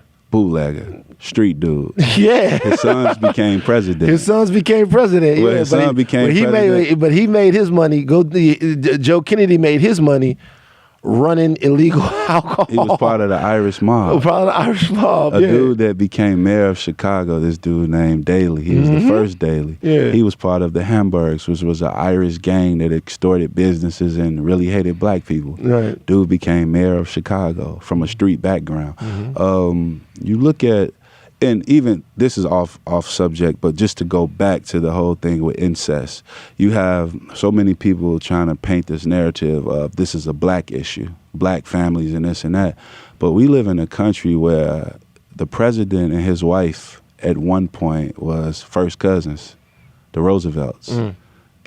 S2: Street dude.
S1: Yeah.
S2: His sons became president.
S1: Well, his son became president. But he made his money. Joe Kennedy made his money running illegal alcohol.
S2: He was part of the Irish mob. A dude that became mayor of Chicago, this dude named Daley. He was the first Daley. Yeah. He was part of the Hamburgs, which was an Irish gang that extorted businesses and really hated black people.
S1: Right.
S2: Dude became mayor of Chicago from a street background. You look at, and even this is off subject, but just to go back to the whole thing with incest, you have so many people trying to paint this narrative of this is a black issue, black families and this and that. But we live in a country where the president and his wife at one point was first cousins. the Roosevelts.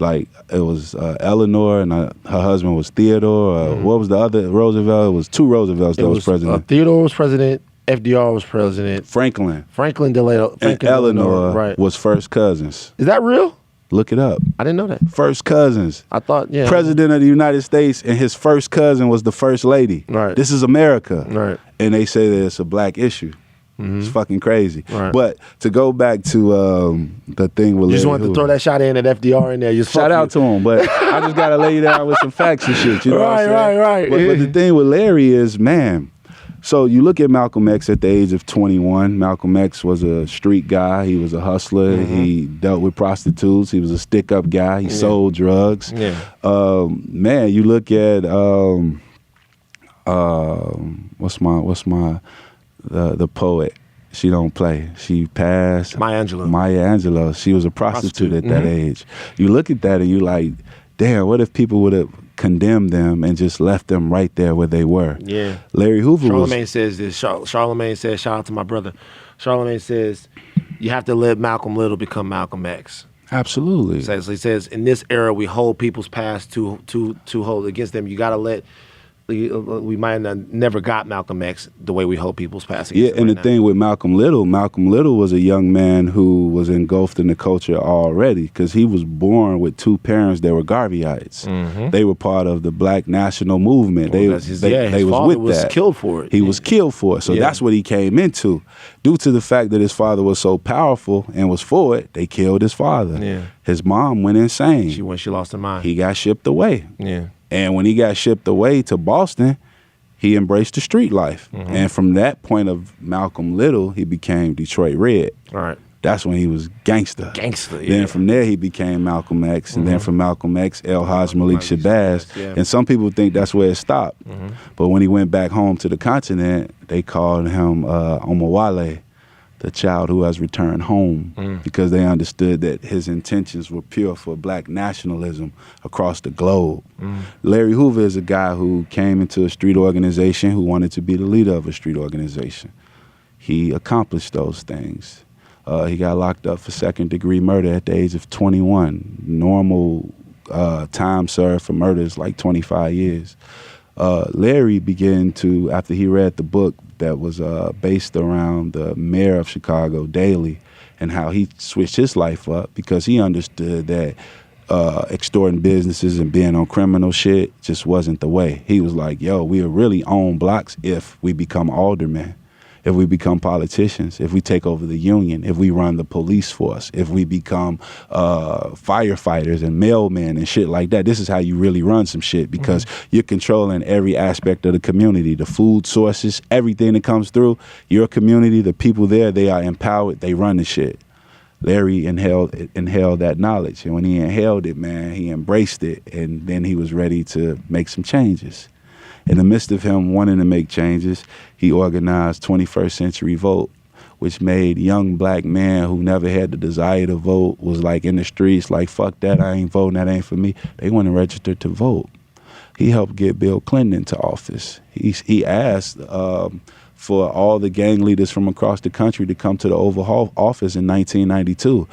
S2: Like, it was Eleanor and her husband was Theodore. What was the other Roosevelt? It was two Roosevelts that was president.
S1: Theodore was president. FDR was president.
S2: Franklin
S1: Delano.
S2: and Eleanor was first cousins.
S1: Is that real?
S2: Look it up.
S1: I didn't know that.
S2: First cousins.
S1: I thought, yeah.
S2: President of the United States and his first cousin was the first lady.
S1: Right.
S2: This is America.
S1: Right.
S2: And they say that it's a black issue. It's fucking crazy.
S1: Right.
S2: But to go back to the thing with
S1: You just
S2: Larry
S1: wanted to
S2: Hoover.
S1: throw that shot in at FDR in there. Just
S2: Shout out to him, but I just got to lay you down with some facts and shit. You know what I'm saying?
S1: Right.
S2: But the thing with Larry is, man, so you look at Malcolm X at the age of 21. Malcolm X was a street guy. He was a hustler. He dealt with prostitutes. He was a stick-up guy. He sold drugs.
S1: Yeah.
S2: Man, you look at the poet. She don't play. She passed.
S1: Maya
S2: Angelou. She was a prostitute at that age. You look at that and you like, damn, what if people would have condemned them and just left them right there where they were?
S1: Yeah.
S2: Larry Hoover
S1: Charlemagne says this. Charlemagne says, shout out to my brother. Charlemagne says, you have to let Malcolm Little become Malcolm X.
S2: Absolutely.
S1: He says, in this era, we hold people's past to hold against them. You got to let. We might have never got Malcolm X the way we hold people's past.
S2: Yeah, and the thing with Malcolm Little was a young man who was engulfed in the culture already because he was born with two parents that were Garveyites. They were part of the Black National Movement.
S1: His
S2: they
S1: father
S2: was
S1: killed for it.
S2: He was killed for it. So that's what he came into. Due to the fact that his father was so powerful and was for it, they killed his father.
S1: Yeah.
S2: His mom went insane.
S1: When she lost her mind.
S2: He got shipped away.
S1: Yeah.
S2: And when he got shipped away to Boston, he embraced the street life. And from that point of Malcolm Little, he became Detroit Red.
S1: Right.
S2: That's when he was gangster.
S1: Yeah.
S2: Then from there, he became Malcolm X. And then from Malcolm X, El Haj Malik Shabazz.
S1: Yeah.
S2: And some people think that's where it stopped. But when he went back home to the continent, they called him Omawale, the child who has returned home, because they understood that his intentions were pure for Black nationalism across the globe. Larry Hoover is a guy who came into a street organization who wanted to be the leader of a street organization. He accomplished those things. He got locked up for second-degree murder at the age of 21. Normal time served for murder is like 25 years. Larry began to, after he read the book that was based around the mayor of Chicago, Daley, and how he switched his life up because he understood that extorting businesses and being on criminal shit just wasn't the way. He was like, yo, we'll really own blocks if we become aldermen, if we become politicians, if we take over the union, if we run the police force, if we become firefighters and mailmen and shit like that. This is how you really run some shit because you're controlling every aspect of the community, the food sources, everything that comes through your community, the people there, they are empowered, they run the shit. Larry inhaled that knowledge, and when he inhaled it, man, he embraced it, and then he was ready to make some changes. In the midst of him wanting to make changes, he organized 21st Century Vote, which made young Black men who never had the desire to vote, was like in the streets, like, fuck that, I ain't voting, that ain't for me. They want to register to vote. He helped get Bill Clinton into office. He asked for all the gang leaders from across the country to come to the Oval Office in 1992.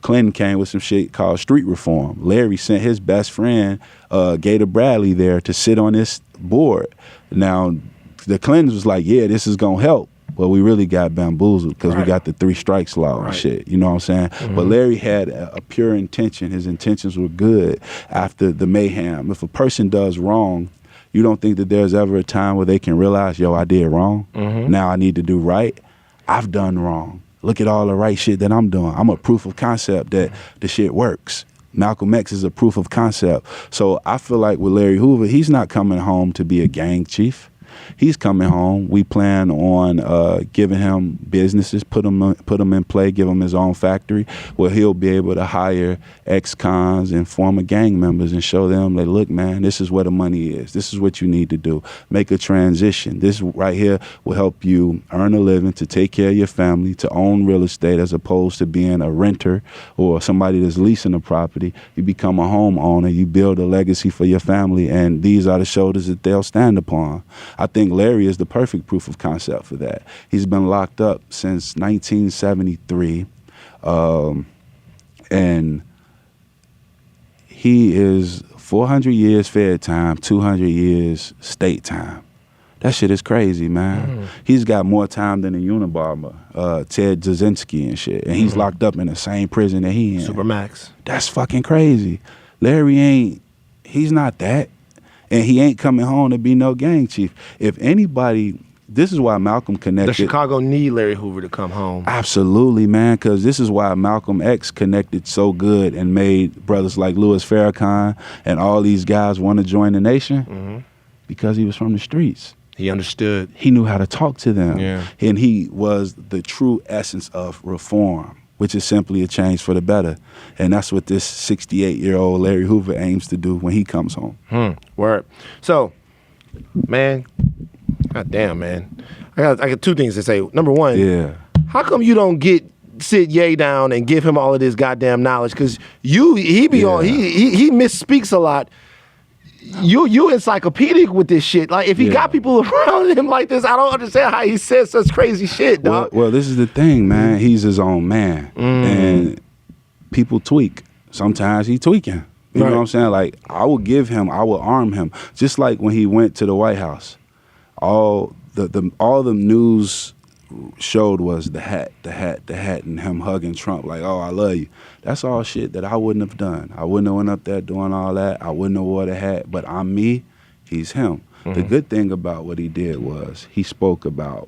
S2: Clinton came with some shit called street reform. Larry sent his best friend, Gator Bradley, there to sit on this board. Now, the Clintons was like, yeah, this is going to help. But we really got bamboozled because we got the 3 strikes law and shit. You know what I'm saying? But Larry had a pure intention. His intentions were good after the mayhem. If a person does wrong, you don't think that there's ever a time where they can realize, yo, I did wrong. Now I need to do right. I've done wrong. Look at all the right shit that I'm doing. I'm a proof of concept that the shit works. Malcolm X is a proof of concept. So I feel like with Larry Hoover, he's not coming home to be a gang chief. He's coming home. We plan on giving him businesses, put him in play, give him his own factory where he'll be able to hire ex-cons and former gang members and show them that, look, man, this is where the money is. This is what you need to do. Make a transition. This right here will help you earn a living, to take care of your family, to own real estate as opposed to being a renter or somebody that's leasing a property. You become a homeowner. You build a legacy for your family, and these are the shoulders that they'll stand upon. I think Larry is the perfect proof of concept for that. He's been locked up since 1973, and he is 400 years Fed time, 200 years state time. That shit is crazy, man. He's got more time than a Unabomber, Ted Kaczynski and shit. And he's locked up in the same prison that he in.
S1: Supermax.
S2: That's fucking crazy. Larry he's not that. And he ain't coming home to be no gang chief. If anybody, this is why Malcolm connected.
S1: The Chicago need Larry Hoover to come home.
S2: Absolutely, man, because this is why Malcolm X connected so good and made brothers like Louis Farrakhan and all these guys want to join the nation because he was from the streets.
S1: He understood.
S2: He knew how to talk to them.
S1: Yeah.
S2: And he was the true essence of reform, which is simply a change for the better. And that's what this 68-year-old Larry Hoover aims to do when he comes home.
S1: Word. So, man, goddamn, man. I got two things to say. Number one, how come you don't sit Ye down and give him all of this goddamn knowledge? Because he misspeaks a lot. You encyclopedic with this shit. Like, if he got people around him like this, I don't understand how he says such crazy shit, dog.
S2: Well, this is the thing, man. He's his own man. And people tweak. Sometimes he tweaking. You know what I'm saying? Like, I will arm him. Just like when he went to the White House. All the news showed was the hat, and him hugging Trump like, oh, I love you. That's all shit that I wouldn't have done. I wouldn't have went up there doing all that. I wouldn't have wore the hat. But I'm me, he's him. The good thing about what he did was he spoke about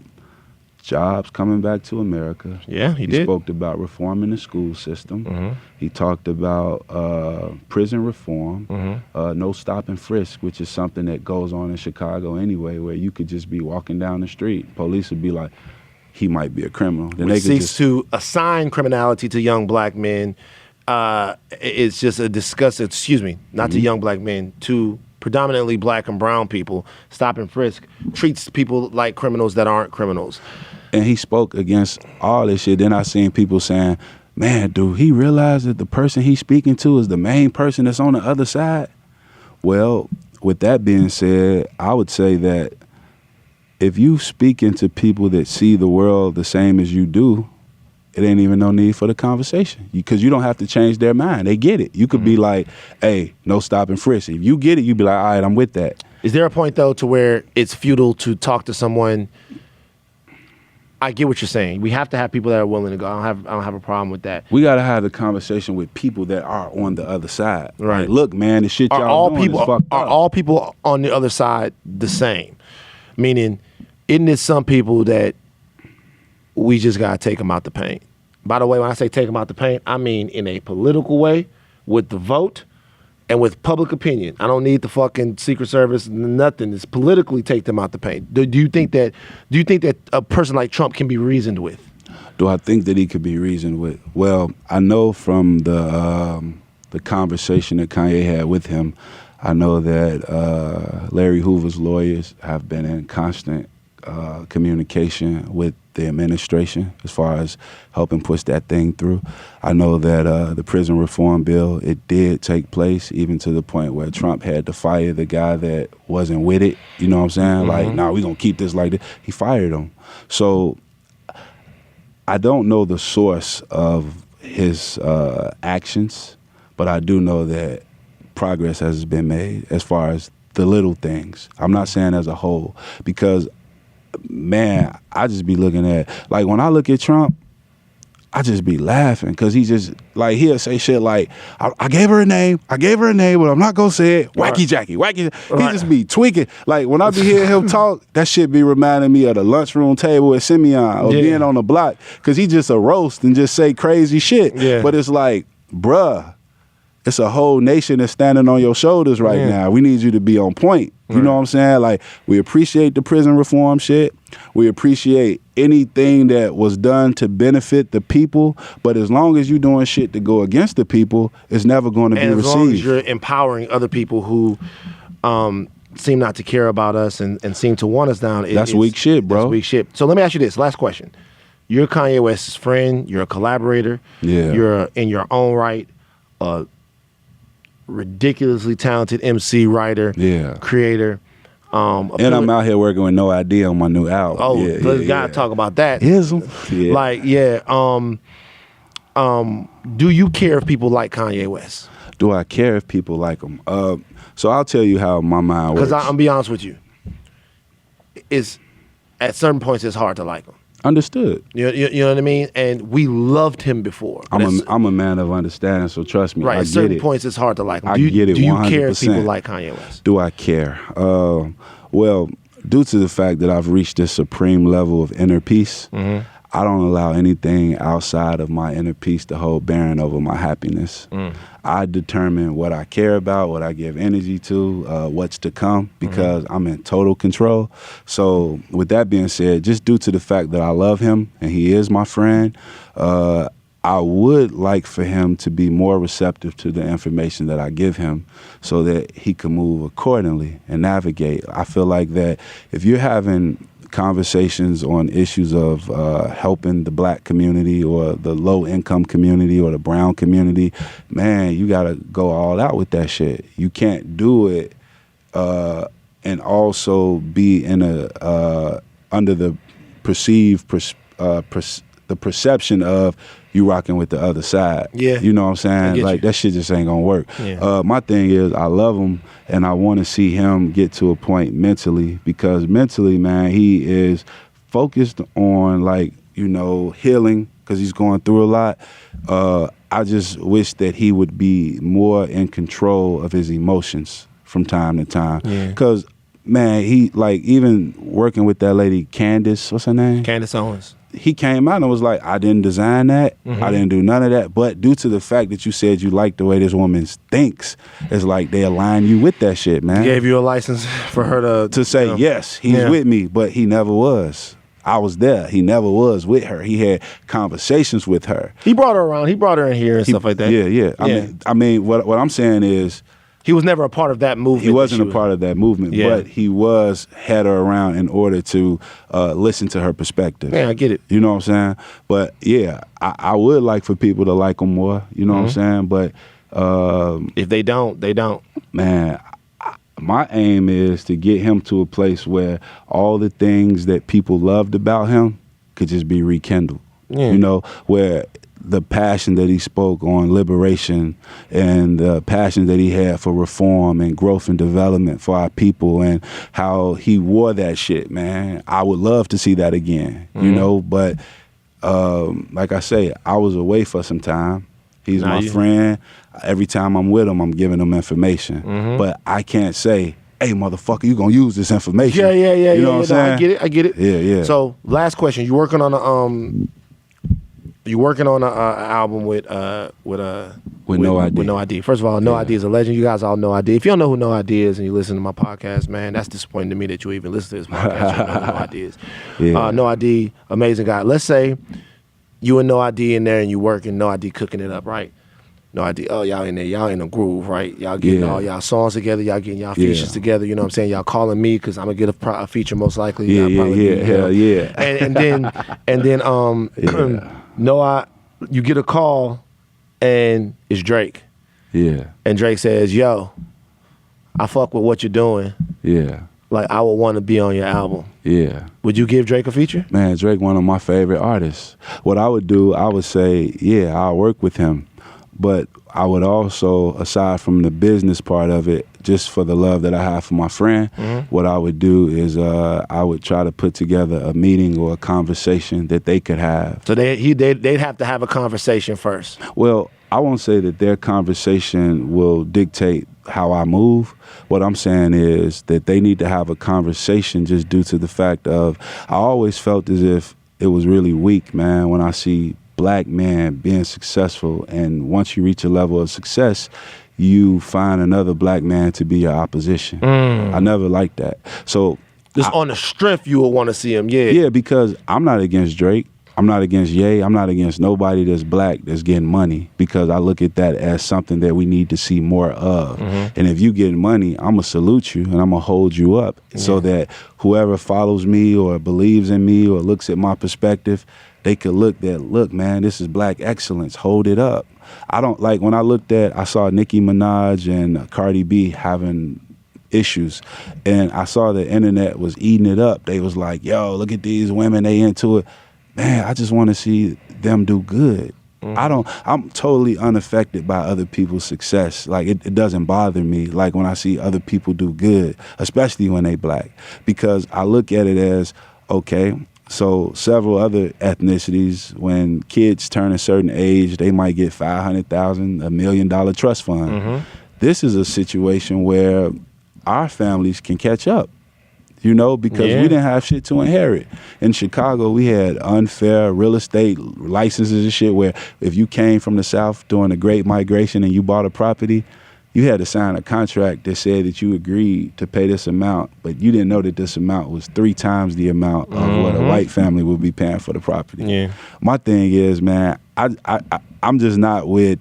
S2: jobs coming back to America.
S1: Yeah, he did.
S2: He spoke about reforming the school system. He talked about prison reform, no stop and frisk, which is something that goes on in Chicago anyway, where you could just be walking down the street. Police would be like, he might be a criminal. Then
S1: which seeks to assign criminality to young black men. It's just a disgust, not to young black men, to predominantly black and brown people. Stop and frisk treats people like criminals that aren't criminals.
S2: And he spoke against all this shit. Then I seen people saying, man, do he realize that the person he's speaking to is the main person that's on the other side? Well, with that being said, I would say that if you speaking to people that see the world the same as you do, it ain't even no need for the conversation because you don't have to change their mind. They get it. You could be like, hey, no stop and frisk. If you get it, you be like, all right, I'm with that.
S1: Is there a point, though, to where it's futile to talk to someone? I get what you're saying. We have to have people that are willing to go. I don't have a problem with that.
S2: We got to have the conversation with people that are on the other side.
S1: Right.
S2: Like, look, man, the shit y'all doing is fucked up.
S1: Are all people on the other side the same? Meaning, isn't it some people that we just got to take them out the paint? By the way, when I say take them out the paint, I mean in a political way, with the vote and with public opinion. I don't need the fucking Secret Service, nothing. It's politically take them out the paint. Do you think that a person like Trump can be reasoned with?
S2: Do I think that he could be reasoned with? Well, I know from the conversation that Kanye had with him, I know that Larry Hoover's lawyers have been in constant communication with the administration as far as helping push that thing through. I know that the prison reform bill, it did take place even to the point where Trump had to fire the guy that wasn't with it. You know what I'm saying? Like, nah, we're going to keep this like this. He fired him. So I don't know the source of his actions, but I do know that progress has been made as far as the little things. I'm not saying as a whole, because man, I just be looking at, like, when I look at Trump, I just be laughing because he just, like, he'll say shit like, I gave her a name, but I'm not going to say it. Wacky Jackie, wacky. He just be tweaking. Like, when I be hearing him talk, that shit be reminding me of the lunchroom table at Simeon or being on the block, because he just a roast and just say crazy shit. Yeah. But it's like, bruh, it's a whole nation that's standing on your shoulders right now. We need you to be on point. You know what I'm saying? Like, we appreciate the prison reform shit. We appreciate anything that was done to benefit the people. But as long as you're doing shit to go against the people, it's never going to be received. As long as
S1: you're empowering other people who seem not to care about us and seem to want us down.
S2: That's weak shit, bro.
S1: That's weak shit. So let me ask you this. Last question. You're Kanye West's friend. You're a collaborator. Yeah. You're in your own right ridiculously talented MC, writer, creator.
S2: And I'm out here working with No Idea on my new album.
S1: Oh, let's gotta talk about that.
S2: Ism.
S1: Like, Do you care if people like Kanye West?
S2: Do I care if people like him? So I'll tell you how my mind works.
S1: Because I'm be honest with you, it's at certain points it's hard to like him.
S2: Understood.
S1: You know what I mean? And we loved him before.
S2: I'm a man of understanding, so trust me.
S1: Right.
S2: I
S1: At certain
S2: get it.
S1: points it's hard to like him.
S2: I get it. 100%.
S1: Do you care if people like Kanye West?
S2: Do I care? Well, due to the fact that I've reached this supreme level of inner peace, I don't allow anything outside of my inner peace to hold bearing over my happiness. I determine what I care about, what I give energy to, what's to come, because I'm in total control. So with that being said, just due to the fact that I love him and he is my friend, I would like for him to be more receptive to the information that I give him so that he can move accordingly and navigate. I feel like that if you're having conversations on issues of helping the black community or the low-income community or the brown community, man, you got to go all out with that shit. You can't do it and also be in a under the the perception of you rocking with the other side.
S1: Yeah.
S2: You know what I'm saying? Like, that shit just ain't gonna work.
S1: Yeah.
S2: My thing is I love him and I want to see him get to a point mentally, because mentally, man, he is focused on, like, you know, healing because he's going through a lot. I just wish that he would be more in control of his emotions from time to time. Because, man, he, like, even working with that lady, Candace, what's her name?
S1: Candace Owens.
S2: He came out and was like, I didn't design that. I didn't do none of that. But due to the fact that you said you like the way this woman thinks, it's like they align you with that shit, man.
S1: He gave you a license for her to
S2: say, yes, he's with me, but he never was. I was there. He never was with her. He had conversations with her.
S1: He brought her around. He brought her in here and stuff like that.
S2: Yeah. I mean, what I'm saying is,
S1: he was never a part of that movement.
S2: He wasn't a part of that movement, but he had her around in order to listen to her perspective.
S1: Yeah, I get it.
S2: You know what I'm saying? But yeah, I would like for people to like him more. You know what I'm saying? But
S1: if they don't, they don't.
S2: Man, my aim is to get him to a place where all the things that people loved about him could just be rekindled. You know, where the passion that he spoke on liberation and the passion that he had for reform and growth and development for our people and how he wore that shit, man. I would love to see that again, you know, but like I say, I was away for some time. He's my friend. Every time I'm with him, I'm giving him information. But I can't say, hey, motherfucker, you gonna use this information.
S1: Yeah.
S2: You know what I'm saying?
S1: I get it.
S2: Yeah.
S1: So, last question. You working on an album with No ID. With No ID. First of all, No ID is a legend. You guys all know ID. If you don't know who No ID is and you listen to my podcast, man, that's disappointing to me that you even listen to this podcast. You don't know who No ID is. No ID, amazing guy. Let's say you and No ID in there and you working, No ID cooking it up, right? No ID. Oh, y'all in there. Y'all in a groove, right? Y'all getting all y'all songs together. Y'all getting y'all features together. You know what I'm saying? Y'all calling me because I'm gonna get a feature most likely.
S2: Hell yeah.
S1: And then you get a call and it's Drake.
S2: Yeah.
S1: And Drake says, yo, I fuck with what you're doing.
S2: Yeah.
S1: Like, I would want to be on your album.
S2: Yeah.
S1: Would you give Drake a feature?
S2: Man, Drake, one of my favorite artists. What I would do, I would say, yeah, I'll work with him. But I would also, aside from the business part of it, just for the love that I have for my friend, what I would do is I would try to put together a meeting or a conversation that they could have.
S1: So they'd have to have a conversation first.
S2: Well, I won't say that their conversation will dictate how I move. What I'm saying is that they need to have a conversation just due to the fact of, I always felt as if it was really weak, man, when I see black men being successful, and once you reach a level of success, you find another black man to be your opposition. I never liked that. So
S1: just on the strength, you would want to see him, Yeah,
S2: because I'm not against Drake. I'm not against Ye. I'm not against nobody that's black that's getting money, because I look at that as something that we need to see more of. And if you getting money, I'm going to salute you and I'm going to hold you up so that whoever follows me or believes in me or looks at my perspective, they could look, man, this is black excellence. Hold it up. I don't like, when I saw Nicki Minaj and Cardi B having issues, and I saw the internet was eating it up. They was like, yo, look at these women, they into it. Man, I just want to see them do good. I'm totally unaffected by other people's success. Like it doesn't bother me. Like when I see other people do good, especially when they black, because I look at it as, okay, so several other ethnicities, when kids turn a certain age, they might get $500,000, $1 million trust fund. This is a situation where our families can catch up. You know, because we didn't have shit to inherit. In Chicago, we had unfair real estate licenses and shit where if you came from the South during the Great Migration and you bought a property, you had to sign a contract that said that you agreed to pay this amount, but you didn't know that this amount was 3 times the amount of what a white family would be paying for the property. My thing is, man, I'm just not with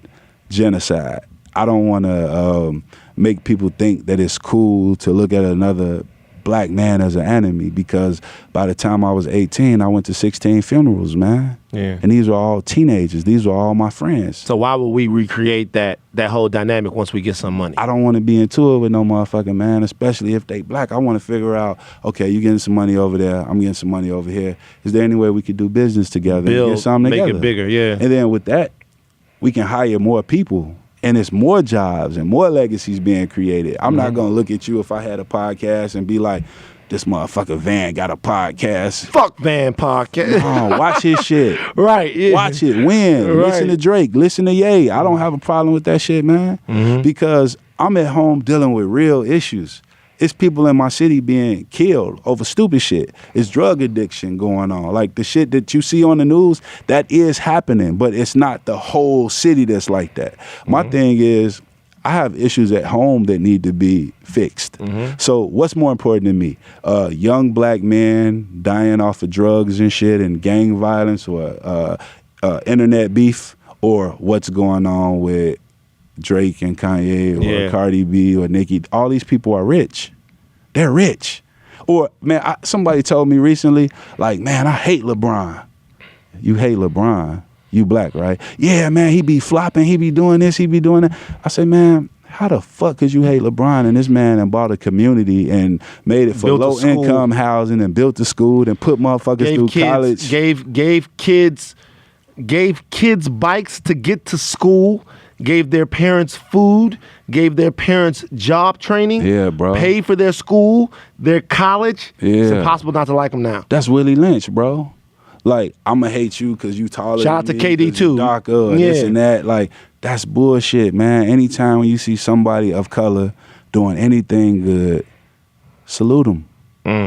S2: genocide. I don't want to make people think that it's cool to look at another black man as an enemy, because by the time I was 18, I went to 16 funerals, man. And these were all teenagers. These were all my friends.
S1: So why would we recreate that whole dynamic once we get some money?
S2: I don't want to be into it with no motherfucking man, especially if they black. I want to figure out, okay, you getting some money over there, I'm getting some money over here. Is there any way we could do business together?
S1: Build,
S2: and get something
S1: make
S2: together?
S1: it bigger, And
S2: then with that, we can hire more people. And it's more jobs and more legacies being created. I'm not going to look at you if I had a podcast and be like, this motherfucker Van got a podcast.
S1: Fuck Van podcast.
S2: No, watch his shit.
S1: Right.
S2: Watch it. Win. Listen to Drake. Listen to Ye. I don't have a problem with that shit, man. Because I'm at home dealing with real issues. It's people in my city being killed over stupid shit. It's drug addiction going on. Like the shit that you see on the news, that is happening, but it's not the whole city that's like that. My thing is, I have issues at home that need to be fixed. So what's more important to me? Young black men dying off of drugs and shit and gang violence, or internet beef, or what's going on with Drake and Kanye or Cardi B or Nicki? All these people are rich. They're rich. Or, man, somebody told me recently, like, man, I hate LeBron. You hate LeBron? You black, right? Yeah, man, he be flopping, he be doing this, he be doing that. I say, man, how the fuck could you hate LeBron and this man and bought a community and made it for low income housing and built a school and put motherfuckers through college?
S1: Gave kids bikes to get to school, gave their parents food, gave their parents job training, paid for their school, their college. It's impossible not to like him now.
S2: That's Willie Lynch, bro. Like, I'ma hate you because you taller
S1: Shout
S2: than
S1: out
S2: me,
S1: to KD too.
S2: Darker, this and that. Like, that's bullshit, man. Anytime when you see somebody of color doing anything good, salute them.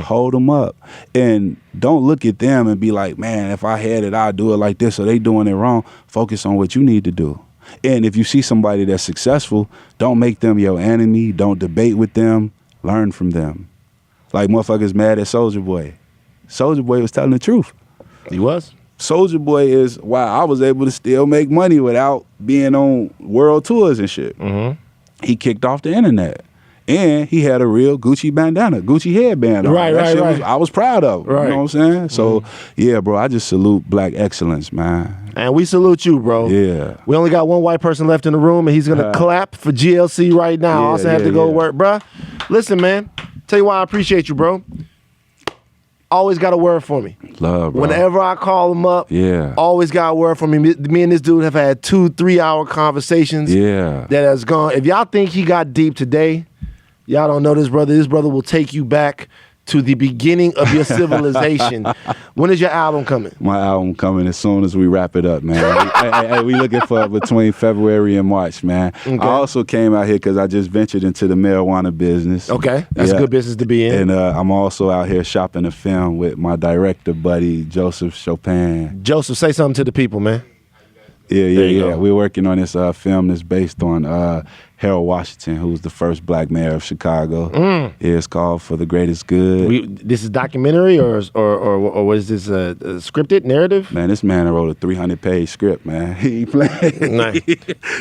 S2: Hold them up. And don't look at them and be like, man, if I had it, I'd do it like this, or they doing it wrong. Focus on what you need to do. And if you see somebody that's successful, don't make them your enemy. Don't debate with them. Learn from them. Like motherfuckers mad at Soulja Boy. Soulja Boy was telling the truth.
S1: He was.
S2: Soulja Boy is why I was able to still make money without being on world tours and shit. He kicked off the internet. And he had a real Gucci bandana, Gucci headband on.
S1: Right.
S2: I was proud of it.
S1: Right.
S2: You know what I'm saying? So, yeah, bro, I just salute black excellence, man.
S1: And we salute you, bro.
S2: Yeah.
S1: We only got one white person left in the room, and he's going to clap for GLC right now. I also have to go to work, bro. Listen, man, tell you why I appreciate you, bro. Always got a word for me.
S2: Love, bro.
S1: Whenever I call him up, always got a word for me. Me and this dude have had 2-3 hour conversations that has gone. If y'all think he got deep today, y'all don't know this brother. This brother will take you back to the beginning of your civilization. When is your album coming?
S2: My album coming as soon as we wrap it up, man. we looking for between February and March, man. Okay. I also came out here because I just ventured into the marijuana business.
S1: Okay, that's a good business to be in.
S2: And I'm also out here shopping a film with my director buddy, Joseph Chopin.
S1: Joseph, say something to the people, man.
S2: Yeah. We're working on this film that's based on Harold Washington, who was the first black mayor of Chicago. It's called For the Greatest Good.
S1: This is documentary or what is this, scripted narrative?
S2: Man, this man wrote a 300-page script, man. He played.
S1: Nice.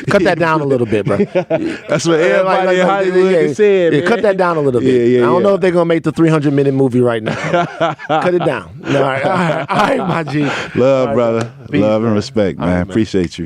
S1: Cut that down a little bit, bro.
S2: That's what everybody in Hollywood said, man.
S1: Cut that down a little bit. I don't know if they're going to make the 300-minute movie right now. Cut it down. All right, my G.
S2: Love, brother. Peace, Love and respect, man. Appreciate you.